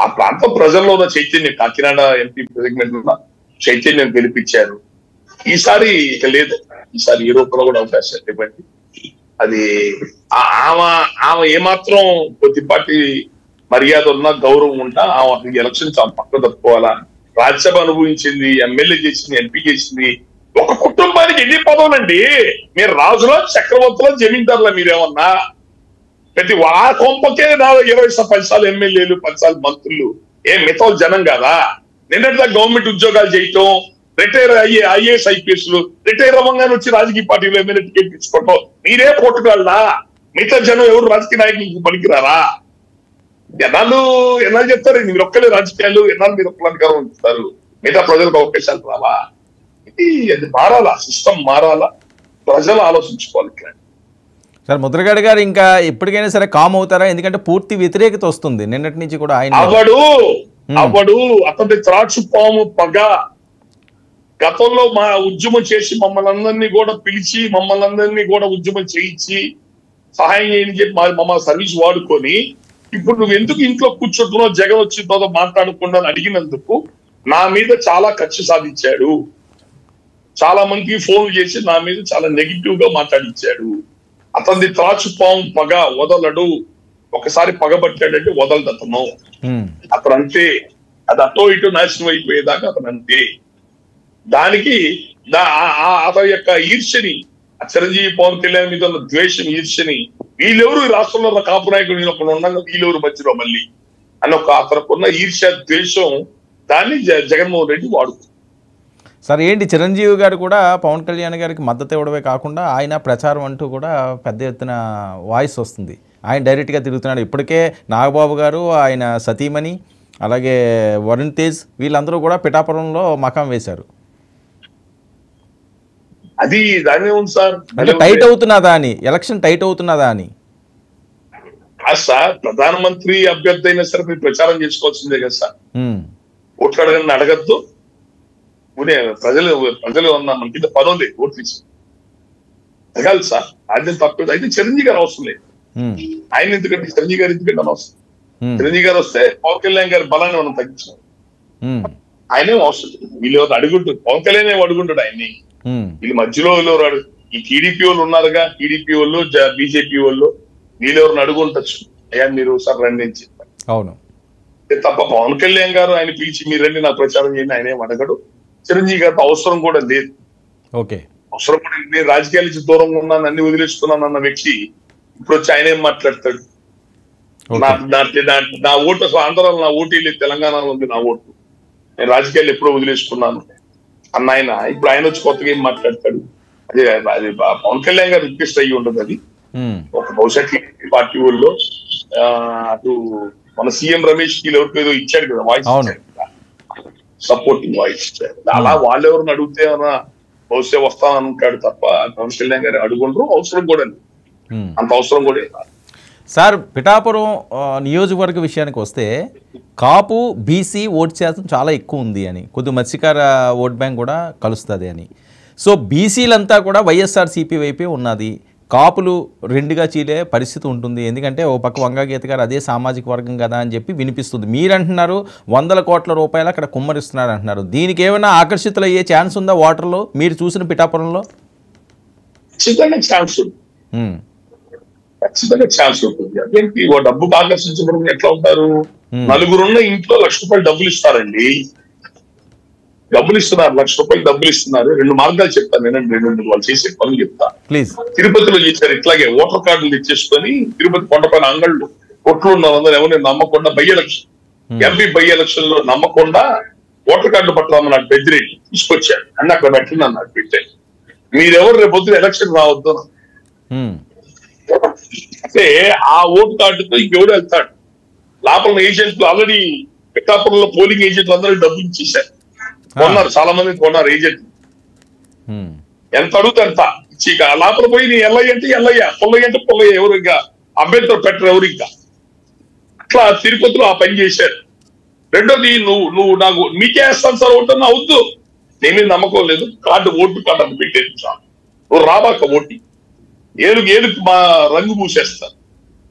ఆ ప్రాంతం ప్రజల్లో ఉన్న చైతన్యం, కాకినాడ ఎంపీ ప్రెసిడెంట్ ఉన్న చైతన్యం గెలిపించారు. ఈసారి ఇక లేదు, ఈసారి ఈ రూపంలో కూడా అవకాశాలు ఇవ్వండి. అది ఆమె ఏమాత్రం కొద్దిపాటి మర్యాద ఉన్నా, గౌరవం ఉంటా, ఆమె ఎలక్షన్ చాలా పక్క తప్పుకోవాలా. రాజ్యసభ అనుభవించింది, ఎమ్మెల్యే చేసింది, ఎంపీ చేసింది. ఒక కుటుంబానికి ఎన్ని పదవులండి? మీరు రాజులో, చక్రవర్తుల, జమీందారుల మీరేమన్నా? ప్రతి ఆ కొంపకే 20 సార్లు ఎమ్మెల్యేలు, 10 సార్లు మంత్రులు. ఏం మిగతా జనం కాదా? నిన్నటిదా గవర్నమెంట్ ఉద్యోగాలు చేయటం, రిటైర్ అయ్యే ఐఏఎస్ ఐపీఎస్లు రిటైర్ అవ్వగానే వచ్చి రాజకీయ పార్టీలో ఎమ్మెల్యే టికెట్ తీసుకోవటం. మీరే పోటుగాళ్ళా? మిగతా జనం ఎవరు రాజకీయ నాయకులకు పనికిరారా? ఎన్నాళ్ళు చెప్తారు మీరు ఒక్కలే రాజకీయాలు, ఎన్నాళ్ళు మీరు ఒక్కల అధికారం ఉంచుతారు, మిగతా ప్రజలకు అవకాశాలు రావా? అది మారాలా, సిస్టమ్ మారాలా, ప్రజలు ఆలోచించుకోవాలి. సార్ ముద్రగడ గారు ఇంకా ఎప్పటికైనా సరే కామ్ అవుతారా? ఎందుకంటే పూర్తి వ్యతిరేకత వస్తుంది నిన్నటి నుంచి కూడా. ఆయన అవడు అతని త్రాచు పాము పగ. గతంలో మా ఉద్యమం చేసి మమ్మల్ని అందరినీ కూడా పిలిచి, మమ్మల్ని అందరినీ కూడా ఉద్యమం చేయించి సహాయం చేయని చెప్పి మమ్మల్ని సర్వీస్ వాడుకొని, ఇప్పుడు నువ్వు ఎందుకు ఇంట్లో కూర్చుంటున్నావు, జగన్ వచ్చిన తర్వాత మాట్లాడకుండా అడిగినందుకు నా మీద చాలా కక్ష సాధించాడు. చాలా మందికి ఫోన్ చేసి నా మీద చాలా నెగిటివ్ గా మాట్లాడించాడు. అతనిది త్రాచుపాము పగ, వదలడు. ఒకసారి పగబట్టాడంటే వదలదు అతను. అతను అంతే, అది అటో ఇటో నాశనం అయిపోయేదాకా అతను అంతే. దానికి అతని యొక్క ఈర్ష్యని, చిరంజీవి పవన్ కళ్యాణ్ మీద ఉన్న ద్వేషం, ఈర్ష్యని, వీళ్ళెవరు ఈ రాష్ట్రంలో ఉన్న కాపు నాయకుడు నేను ఒకడు ఉండగా వీళ్ళెవరు మధ్యలో మళ్ళీ అని ఒక అతనుకున్న ఈర్ష్య, ద్వేషం, దాన్ని జగన్మోహన్ రెడ్డి వాడుతుంది. సార్ ఏంటి చిరంజీవి గారు కూడా పవన్ కళ్యాణ్ గారికి మద్దతు ఇవ్వడమే కాకుండా ఆయన ప్రచారం అంటూ కూడా పెద్ద ఎత్తున వాయిస్ వస్తుంది. ఆయన డైరెక్ట్గా తిరుగుతున్నాడు. ఇప్పటికే నాగబాబు గారు, ఆయన సతీమణి, అలాగే వరుణ్ తేజ్ వీళ్ళందరూ కూడా పిఠాపురంలో మకాం వేశారు. అది దాని ఉంది సార్, అంటే టైట్ అవుతున్నదా అని, ఎలక్షన్ టైట్ అవుతున్నదా అని. సార్ ప్రధానమంత్రి అభ్యర్థి అయినా సరే మీరు ప్రచారం చేసుకోవాల్సిందే కదా సార్. ఓట్లు అడగని అడగద్దు. ప్రజలు ఉన్న మనకి పని ఉంది, ఓట్లు ఇచ్చి అడగాలి సార్. అది తప్పదు. అయితే చిరంజీవి గారు అవసరం లేదు. ఆయన ఎందుకంటే చిరంజీవి గారు ఎందుకంటే అవసరం. చిరంజీవి గారు వస్తే పవన్ కళ్యాణ్ గారి బలాన్ని మనం తగ్గించాం. ఆయనే అవసరం. వీళ్ళు ఎవరు అడుగుంటారు, పవన్ కళ్యాణ్ ఏమో అడుగుంటాడు ఆయన్ని. వీళ్ళు మధ్యలో ఎవరు, ఈ టీడీపీ వాళ్ళు ఉన్నారుగా, టీడీపీ వాళ్ళు, బీజేపీ వాళ్ళు, వీళ్ళు ఎవరిని అడుగుంటచ్చు, అయ్యా మీరు సార్ రండి అని చెప్పారు. అవును తప్ప పవన్ కళ్యాణ్ గారు ఆయన పిలిచి మీరు రండి నా ప్రచారం చేయండి ఆయన ఏం అడగడు. చిరంజీవి గారితో అవసరం కూడా లేదు. ఓకే, అవసరం కూడా నేను రాజకీయాల నుంచి దూరంగా ఉన్నాను, అన్ని వదిలేస్తున్నాను అన్న వ్యక్తి ఇప్పుడు వచ్చి ఆయన ఏం మాట్లాడతాడు? నా ఓటు అసలు ఆంధ్రాలో నా ఓటు లేదు, తెలంగాణలో ఉంది నా ఓటు, నేను రాజకీయాలు ఎప్పుడో వదిలేసుకున్నాను అన్న ఆయన ఇప్పుడు ఆయన వచ్చి కొత్తగా ఏం మాట్లాడతాడు? అదే అది పవన్ కళ్యాణ్ గారు రిక్వెస్ట్ అయ్యి ఉండదు. అది ఒక బహుశా పార్టీ వాళ్ళు అటు మన సీఎం రమేష్ కి ఎవరికి ఏదో ఇచ్చాడు కదా వాయిస్, సపోర్టింగ్ వాయిస్ ఇచ్చారు. అలా వాళ్ళు ఎవరిని అడిగితే బహుశా వస్తానంటాడు తప్ప పవన్ కళ్యాణ్ గారు అడుగుండ్రు. అవసరం కూడా అంత అవసరం కూడా. సార్ పిఠాపురం నియోజకవర్గ విషయానికి వస్తే కాపు బీసీ ఓటు శాతం చాలా ఎక్కువ ఉంది అని, కొద్ది మత్స్యకార ఓట్ బ్యాంక్ కూడా కలుస్తుంది అని. సో బీసీలంతా కూడా వైఎస్ఆర్సీపీ వైపే ఉన్నది, కాపులు రెండుగా చీలే పరిస్థితి ఉంటుంది. ఎందుకంటే ఓ పక్క వంగా గీత గారు అదే సామాజిక వర్గం కదా అని చెప్పి వినిపిస్తుంది. మీరంటున్నారు 100 కోట్ల రూపాయలు అక్కడ కుమ్మరిస్తున్నారు అంటున్నారు. దీనికి ఏమైనా ఆకర్షితులు అయ్యే ఛాన్స్ ఉందా ఓటర్లు మీరు చూసిన పిఠాపురంలో? ఛాన్స్ ఉంది. ఖచ్చితంగా ఛాన్స్ ఉంటుంది. అదేంటి డబ్బు ఆకర్షించడం ఎట్లా ఉంటారు? నలుగురున్న ఇంట్లో ₹1,00,000 డబ్బులు ఇస్తారండి. డబ్బులు ఇస్తున్నారు, ₹1,00,000 డబ్బులు ఇస్తున్నారు. 2 మార్గాలు చెప్తాను నేను, 2 వాళ్ళు చేసే పనులు చెప్తా. తిరుపతిలో చేశారు ఇట్లాగే. ఓటర్ కార్డులు తెచ్చేసుకొని తిరుపతి కొండపైన అంగళ్ళు కొట్లు ఉన్న వాళ్ళందరూ ఎవరిని నమ్మకుండా by election, MP by election లో నమ్మకుండా ఓటర్ కార్డు పట్టడం నాకు పెద్దిరెడ్డి తీసుకొచ్చాడు అని అక్కడ పెట్టింది అన్నాడు. పెట్టాడు మీరెవరు రేపు పొద్దున ఎలక్షన్ రావద్దు అంటే ఆ ఓటు కార్డుతో ఇంకెవడు వెళ్తాడు? లోపల ఏజెంట్లు ఆల్రెడీ పిఠాపురంలో పోలింగ్ ఏజెంట్లు అందరూ డబ్బులు ఇచ్చేసారు, కొన్నారు, చాలా మంది కొన్నారు ఏజెంట్లు. ఎంత అడుగుతా ఎంత ఇచ్చి లోపల పోయి నీ ఎల్లయ్య అంటే ఎల్లయ్య, పుల్లయ్య అంటే పుల్లయ్య, ఎవరు ఇంకా అభ్యర్థులు పెట్టరు ఎవరు ఇంకా. అట్లా తిరుపతిలో ఆ పని చేశారు. రెండోది నువ్వు నాకు మీకే వేస్తాను సార్ ఓటు అన్నా వద్దు, నేనే నమ్మకం లేదు, కార్డు ఓటు కార్డు అని పెట్టేది చాలు, నువ్వు రాబాక ఓటు ఏలుగు మా రంగు పూసేస్తారు.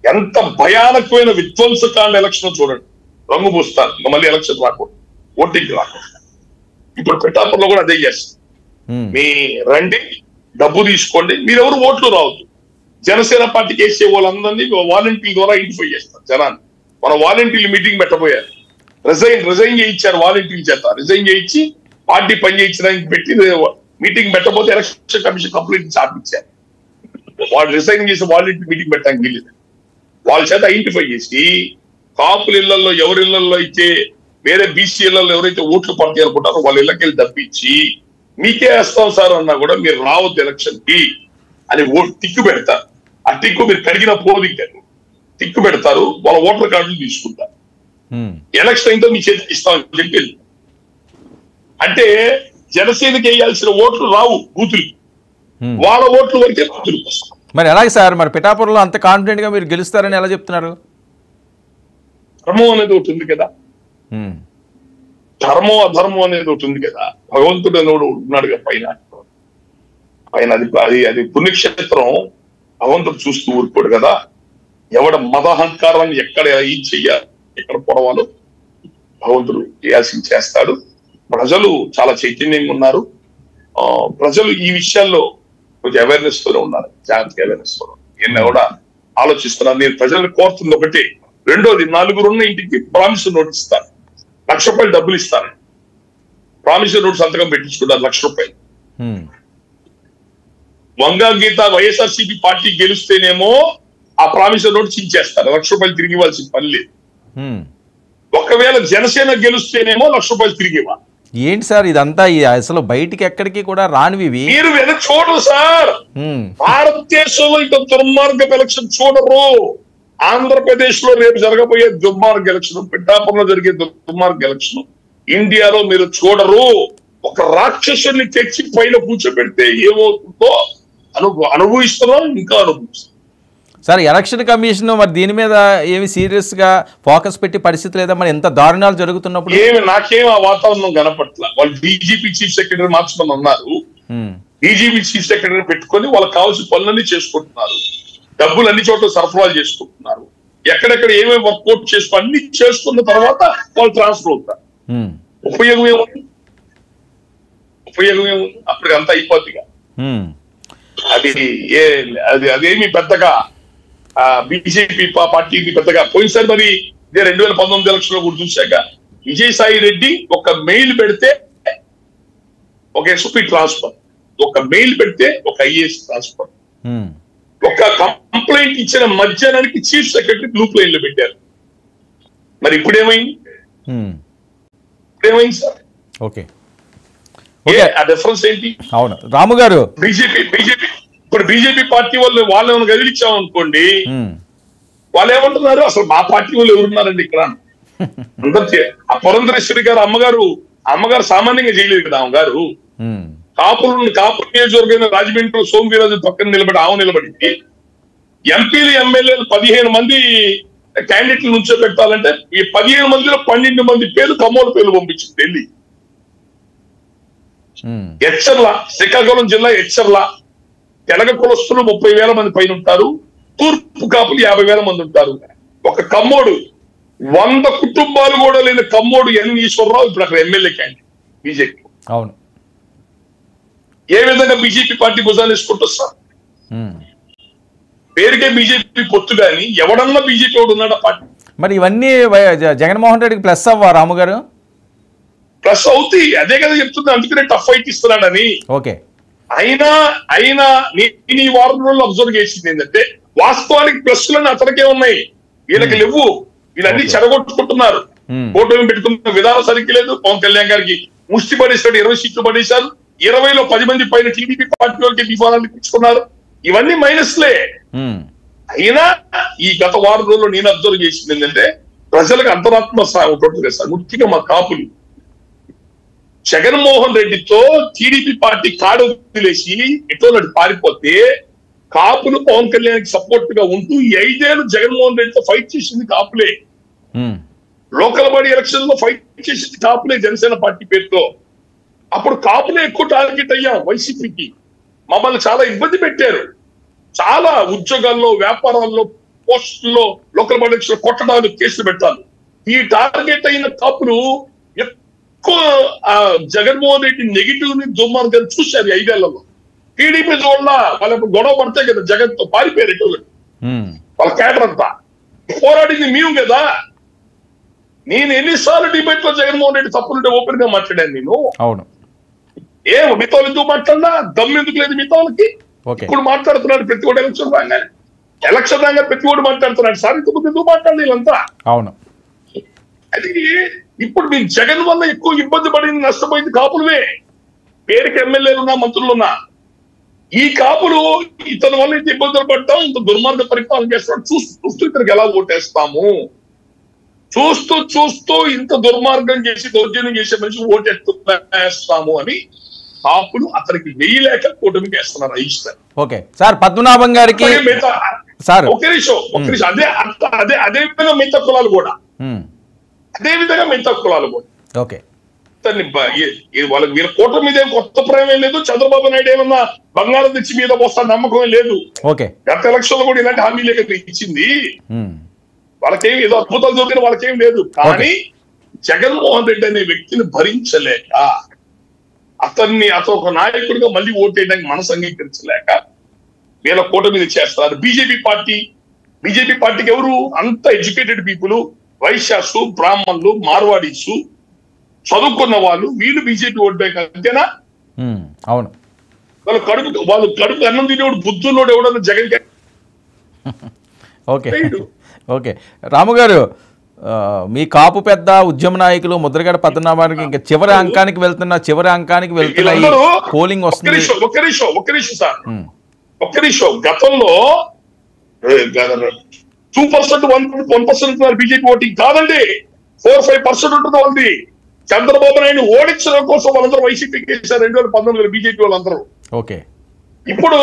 ఎంత భయానకమైన విధ్వంసకాండ ఎలక్షన్ చూడండి, రంగు పూస్తారు ఇంకా మళ్ళీ ఎలక్షన్ రాకూడదు, ఓటింగ్ రాకూడదు. ఇప్పుడు పిఠాపురంలో కూడా అదే చేస్తారు. మీ రండి డబ్బు తీసుకోండి, మీరెవరు ఓట్లు రావద్దు. జనసేన పార్టీకి వేసే వాళ్ళందరినీ వాలంటీర్ల ద్వారా ఐడెంటిఫై చేస్తారు జనాన్ని. మన వాలంటీర్లు మీటింగ్ పెట్టబోయారు, రిజైన్ చేయించారు వాలంటీర్ల చేత. రిజైన్ చేయించి పార్టీ పని చేయించడానికి పెట్టి మీటింగ్ పెట్టబోతే ఎలక్షన్ కమిషన్ కంప్లైంట్ చాపించారు. వాళ్ళు రిజైన్ చేసి వాలంటీర్ మీటింగ్ పెట్టడానికి వెళ్ళింది. వాళ్ళ చేత ఐడెంటిఫై చేసి కాపుల ఇళ్లలో ఎవరి ఇళ్లలో అయితే వేరే బీసీ ఇళ్లలో ఎవరైతే ఓట్లు పడతాయి అనుకుంటారో వాళ్ళ ఇళ్ళకి వెళ్ళి డబ్బిచ్చి మీకే వేస్తాం సార్ అన్నా కూడా మీరు రావద్దు ఎలక్షన్ కి అని టిక్కు పెడతారు. ఆ టిక్కు మీరు కడిగిన పోలింగ్ టిక్కు పెడతారు, వాళ్ళ ఓటర్ కార్డులు తీసుకుంటారు. ఎలక్షన్ అయితే మీ చేతికి ఇస్తామని చెప్పి అంటే జనసేనకి వేయాల్సిన ఓట్లు రావు బూతులు, వాళ్ళ ఓట్లు వరకే బూతులు. మరి ఎలాగ సార్ మరి పిఠాపురంలో అంత కాన్ఫిడెంట్ గా మీరు గెలుస్తారని ఎలా చెప్తున్నారు? ధర్మం అనేది ఒకటి ఉంది కదా, ధర్మం అధర్మం అనేది ఒకటి ఉంది కదా. భగవంతుడు అనేవాడు ఉన్నాడు పైన పైన అది పుణ్యక్షేత్రం, భగవంతుడు చూస్తూ ఊరుకోడు కదా. ఎవడ మదహంకారాన్ని ఎక్కడ ఏం చెయ్యాలి, ఎక్కడ పొడవాలో భగవంతుడు చేయాల్సింది చేస్తాడు. ప్రజలు చాలా చైతన్యంగా ఉన్నారు. ప్రజలు ఈ విషయాల్లో కొంచెం అవేర్నెస్ తోనే ఉన్నారు, జాగ్రత్తగా అవేర్నెస్ తో ఎన్న కూడా ఆలోచిస్తున్నారు. నేను ప్రజల్ని కోరుతుంది ఒకటి. రెండోది, నలుగురున్న ఇంటికి ప్రామిసరీ నోట్ ఇస్తారు, ₹1,00,000 డబ్బులు ఇస్తారు. ప్రామిసరీ నోట్ సంతకం పెట్టించుకుంటారు ₹1,00,000. వంగా గీత వైఎస్ఆర్సీపీ పార్టీ గెలిస్తేనేమో ఆ ప్రామిసరీ నోట్ చించేస్తారు, ₹1,00,000 తిరిగి ఇవ్వాల్సిన పని లేదు. ఒకవేళ జనసేన గెలిస్తేనేమో ₹1,00,000 తిరిగి ఇవ్వాలి. ఏంటి సార్ ఇదంతా? అసలు బయటికి ఎక్కడికి కూడా రానివి మీరు వెనక చూడరు సార్. భారతదేశంలో ఇంత దుర్మార్గపు ఎలక్షన్ చూడరు. ఆంధ్రప్రదేశ్ లో రేపు జరగబోయే దుర్మార్గ ఎలక్షన్, పిఠాపురంలో జరిగే దుర్మార్గ ఎలక్షన్ ఇండియాలో మీరు చూడరు. ఒక రాక్షసుని తెచ్చి పైన కూర్చోబెడితే ఏమవుతుందో అనుభవిస్తున్నాం, ఇంకా అనుభవిస్తున్నాం. సార్ ఎలక్షన్ కమిషన్ మరి దీని మీద ఏమి సీరియస్ గా ఫోకస్ పెట్టి పరిస్థితి లేదా? మరి ఎంత దారుణాలు జరుగుతున్నప్పుడు నాకేం ఆ వాతావరణం కనపట్ల. వాళ్ళు డీజీపీ చీఫ్ సెక్రటరీ మార్చమని అన్నారు, డీజీపీ చీఫ్ సెక్రటరీ పెట్టుకొని వాళ్ళకి కావాల్సిన పనులన్నీ చేసుకుంటున్నారు, డబ్బులు అన్ని చోట్ల సరఫరాలు చేసుకుంటున్నారు, ఎక్కడెక్కడ ఏమేమి వర్కౌట్ చేసుకో అన్ని చేసుకున్న తర్వాత వాళ్ళు ట్రాన్స్ఫర్ అవుతారు. ఉపయోగం ఏముంది? అప్పటికి అంతా అయిపోద్దిగా. అదేమి పెద్దగా బీజేపీ పార్టీకి పెద్దగా పోయినసారి మరి 2019 ఎలక్షన్ లో కూడా చూశాక విజయసాయి రెడ్డి ఒక మెయిల్ పెడితే ఒక ఎస్పీ ట్రాన్స్ఫర్, ఒక మెయిల్ పెడితే ఒక ఐఏఎస్ ట్రాన్స్ఫర్, ఒక కంప్లైంట్ ఇచ్చిన మధ్యాహ్నానికి చీఫ్ సెక్రటరీ బ్లూ ప్లేన్ లో పెట్టారు. మరి ఇప్పుడేమైంది సార్? ఓకే, ఆ డిఫరెన్స్ ఏంటి? అవును రాము గారు, ఇప్పుడు బీజేపీ పార్టీ వాళ్ళు ఏమైనా కదిలిచ్చాం అనుకోండి, వాళ్ళు ఏమంటున్నారు, అసలు మా పార్టీ వాళ్ళు ఎవరున్నారండి ఇక్కడ? అందరు ఆ పురంధరేశ్వరి గారు అమ్మగారు సామాన్యంగా చేయలేదు కదా. అమ్మగారు కాపులు నియోజకవర్గం రాజమండ్రిలో సోమవీరాజు పక్కన నిలబడింది. ఎంపీలు ఎమ్మెల్యేలు 15 మంది క్యాండిడేట్లు నుంచో పెట్టాలంటే ఈ 15 మందిలో 12 మంది పేర్లు కమ్మోలు పేర్లు పంపించింది ఢిల్లీ. ఎచ్చర్ల, శ్రీకాకుళం జిల్లా ఎచ్చర్ల తెలగ కులస్తులు 30,000 మంది పైన ఉంటారు, తూర్పు కాపులు 50,000 మంది ఉంటారు. ఒక కమ్మోడు 100 కుటుంబాలు కూడా లేని కమ్మోడు ఎన్ ఈశ్వరరావు ఇప్పుడు అక్కడ ఎమ్మెల్యే క్యాండిడేట్ బీజేపీ. అవును, ఏ విధంగా బీజేపీ పార్టీ భుజాన్ని వేసుకుంటూ సార్? పేరుకే బీజేపీ పొత్తు కానీ ఎవడన్నా బీజేపీ వాడు ఉన్నాడు పార్టీ. మరి ఇవన్నీ జగన్మోహన్ రెడ్డికి ప్లస్ అవ్వా రాము గారు? ప్లస్ అవుతాయి, అదే కదా చెప్తుంది, అందుకనే టఫ్ ఫైట్ ఇస్తున్నాడని. ఓకే, అయినా నేను ఈ వారం రోజులు అబ్జర్వ్ చేసింది ఏంటంటే వాస్తవానికి ప్లస్లని అతనికే ఉన్నాయి, వీళ్ళకి లేవు. వీళ్ళన్నీ చెడగొట్టుకుంటున్నారు. కూటమి పెట్టుకున్న విధానం సరిగ్గా లేదు. పవన్ కళ్యాణ్ గారికి ముష్టి పడేసాడు, 20 సీట్లు పడేశారు. 20లో 10 మంది పైన టీడీపీ పార్టీ వాళ్ళకి బీఫారాలు ఇప్పించుకున్నారు. ఇవన్నీ మైనస్లే. అయినా ఈ గత వారం రోజుల్లో నేను అబ్జర్వ్ చేసింది ఏంటంటే ప్రజలకు అంతరాత్మ ఉంటుంది కదా సార్, ముఖ్యంగా మా కాపులు జగన్మోహన్ రెడ్డితో టీడీపీ పార్టీ కాడు వదిలేసి ఎటో పారిపోతే కాపులు పవన్ కళ్యాణ్ సపోర్ట్ గా ఉంటూ ఈ 5 ఏళ్ళు జగన్మోహన్ రెడ్డితో ఫైట్ చేసింది కాపులే. లోకల్ బాడీ ఎలక్షన్ లో ఫైట్ చేసింది కాపులే జనసేన పార్టీ పేరుతో. అప్పుడు కాపులే ఎక్కువ టార్గెట్ అయ్యాం వైసీపీకి. మమ్మల్ని చాలా ఇబ్బంది పెట్టారు. చాలా ఉద్యోగాల్లో, వ్యాపారాల్లో, పోస్టుల్లో, లోకల్ బాడీ ఎలక్షన్ కొట్టడాలు, కేసులు పెట్టాలి. ఈ టార్గెట్ అయిన కాపులు ఎక్కువ జగన్మోహన్ రెడ్డి నెగిటివ్ ని దుర్మార్గం చూశారు 5 ఏళ్లలో. టీడీపీ చూడాల వాళ్ళకు గొడవ పడితే కదా జగన్ తో పారిపోయారు వాళ్ళ కేడర్ అంతా. పోరాడింది మేము కదా. నేను ఎన్నిసార్లు డిబేట్ లో జగన్మోహన్ రెడ్డి తప్పులుంటే ఓపెన్ గా మాట్లాడాను నేను. అవును, మిగతా ఎందుకు మాట్లాడినా దమ్ము ఎందుకు లేదు మిగతా వాళ్ళకి? ఇప్పుడు మాట్లాడుతున్నాడు ప్రతి ఒక్కటి ఎలక్షన్ రాగానే ప్రతి ఒక్కటి మాట్లాడుతున్నాడు. సార్ ఇంతకుముందు ఎందుకు మాట్లాడాలి వీళ్ళంతా? అవును, అది ఇప్పుడు మీరు జగన్ వల్ల ఎక్కువ ఇబ్బంది పడింది, నష్టపోయింది కాపులవే. పేరుకి ఎమ్మెల్యేలున్నా, మంత్రులున్నా. ఈ కాపులు ఇతని వల్ల ఇంత ఇబ్బందులు పడతాం, ఇంత దుర్మార్గ పరిపాలన చేస్తాం, చూస్తూ ఇతనికి ఎలా ఓటేస్తాము, చూస్తూ ఇంత దుర్మార్గం చేసి దౌర్జన్యం చేసే మనిషి ఓటేస్తాము అని కాపులు అతనికి వేయలేక కూటమికి వేస్తున్నారు. అయిస్తారు. ఓకే సార్, పద్మనాభం గారికి సార్ ఒకే నిమిషం అదే విధంగా మిగతా కులాలు కూడా ఓకే వాళ్ళకి వీళ్ళ కూటమి మీద కొత్త ప్రేమే లేదు. చంద్రబాబు నాయుడు ఏమన్నా బంగారం తెచ్చి మీద పోస్తా నమ్మకమే లేదు. గత ఎలక్షన్ లో కూడా ఇలాంటి హామీలే ఇచ్చింది. వాళ్ళకేమి ఏదో అద్భుతాలు దొరికిన వాళ్ళకేం లేదు. కానీ జగన్మోహన్ రెడ్డి అనే వ్యక్తిని భరించలేక, అతను ఒక నాయకుడిగా మళ్ళీ ఓటేయడానికి మనసు అంగీకరించలేక వీళ్ళ కూటమి మీద చేస్తారు. బీజేపీ పార్టీకి ఎవరు అంత ఎడ్యుకేటెడ్ పీపుల్, వైశ్యాసు, బ్రాహ్మణులు, మార్వాడీస్, చదువుకున్న వాళ్ళు, వీళ్ళు బీజేపీ ఓట్ బ్యాంక్ అంతేనా? అవును, వాళ్ళు కడుపు అన్నం తినేవాడు బుద్ధున్నోడు ఎవడన్నా జగన్. ఓకే ఓకే రాము గారు, మీ కాపు పెద్ద ఉద్యమ నాయకులు ముద్రగడ పద్మనాభానికి ఇంకా చివరి అంకానికి వెళ్తున్న పోలింగ్ వస్తుంది. ఒక్క నిమిషం సార్, ఒక్క నిమిషం. గతంలో 2% 1% బీజేపీ ఓటింగ్ కాదండి, 4-5% ఉంటుంది వాళ్ళది. చంద్రబాబు నాయుడు ఓడించడం కోసం వాళ్ళందరూ వైసీపీకి వేశారు 2019 బీజేపీ వాళ్ళందరూ. ఓకే, ఇప్పుడు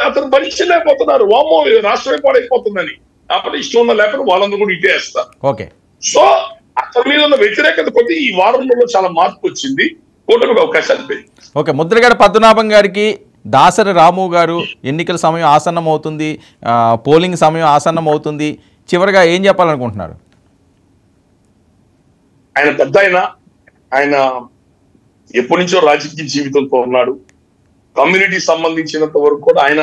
అతను భరించలేకపోతున్నారు. వామో రాష్ట్రమే పాడైపోతుందని. కాబట్టి ఇష్టం ఉన్న లేకపోతే వాళ్ళందరూ కూడా ఇటే వేస్తారు. ఓకే, సో అతని మీద ఉన్న వ్యతిరేకత కొద్ది ఈ వారంలో చాలా మార్పు వచ్చింది. కూటమికి అవకాశాలు పెరిగి. ఓకే, ముద్రగడ పద్మనాభం గారికి దాసరి రాము గారు ఎన్నికల సమయం ఆసన్నం అవుతుంది, పోలింగ్ సమయం ఆసన్నం అవుతుంది, చివరిగా ఏం చెప్పాలనుకుంటున్నారు? ఆయన పెద్ద ఆయన ఎప్పటి నుంచో రాజకీయ జీవితంతో ఉన్నాడు. కమ్యూనిటీ సంబంధించినంత వరకు కూడా ఆయన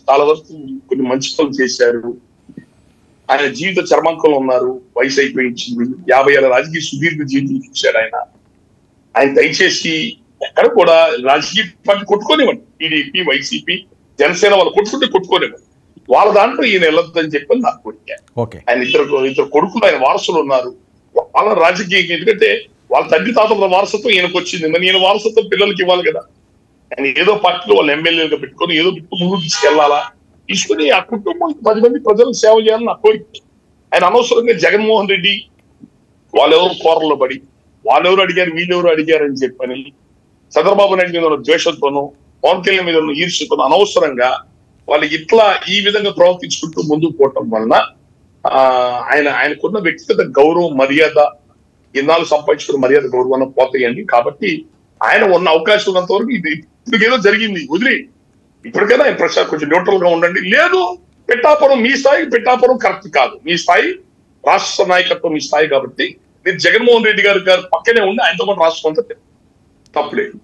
చాలా వరకు కొన్ని మంచి పనులు చేశారు. ఆయన జీవిత చర్మాంకంలో ఉన్నారు. వయసు అయిపోయింది, 50 ఏళ్ళ రాజకీయ సుదీర్ఘ జీవితం చూశాడు ఆయన దయచేసి ఎక్కడ కూడా రాజకీయ పార్టీ కొట్టుకోనివ్వండి. టీడీపీ, వైసీపీ, జనసేన వాళ్ళు కొట్టుకోనివ్వండి. వాళ్ళ దాంట్లో ఈయన వెళ్ళొద్దని చెప్పని నాకు కోరిక. ఆయన ఇద్దరు కొడుకులు ఆయన వారసులు ఉన్నారు. వాళ్ళ రాజకీయ, ఎందుకంటే వాళ్ళ తండ్రి తాతల వారసత్వం ఈయనకు వచ్చింది. మరి ఈయన వారసత్వం పిల్లలకి ఇవ్వాలి కదా. ఆయన ఏదో పార్టీలో వాళ్ళు ఎమ్మెల్యేలుగా పెట్టుకొని ఏదో ముందుకు తీసుకెళ్లాలా, తీసుకుని ఆ కుటుంబం 10 మంది ప్రజలకు సేవ చేయాలని నా కోరిక. ఆయన అనవసరంగా జగన్మోహన్ రెడ్డి వాళ్ళెవరు కోరలో పడి వాళ్ళెవరు అడిగారు వీళ్ళెవరు అడిగారు అని చెప్పని చంద్రబాబు నాయుడు మీద ఉన్న ద్వేషంతోనూ, పవన్ కళ్యాణ్ మీద ఉన్న ఈర్ష్యతోనూ అనవసరంగా వాళ్ళు ఇట్లా ఈ విధంగా ప్రవర్తించుకుంటూ ముందుకు పోవటం వలన ఆయనకున్న వ్యక్తిగత గౌరవం, మర్యాద, ఇన్నాళ్ళు సంపాదించుకున్న మర్యాద, గౌరవం పోతాయండి. కాబట్టి ఆయన ఉన్న అవకాశం ఉన్నంత వరకు ఇది ఏదో జరిగింది వదిలి ఇప్పటికైనా ఆయన ప్రచారం కొంచెం న్యూట్రల్ గా ఉండండి. లేదు, పిఠాపురం మీ స్థాయి, పిఠాపురం కరెక్ట్ కాదు, మీ స్థాయి రాష్ట్ర నాయకత్వం మీ స్థాయి. కాబట్టి మీరు జగన్మోహన్ రెడ్డి గారు పక్కనే ఉండి ఆయనతో పాటు రాష్ట్రం అంతా తప్పులేదు.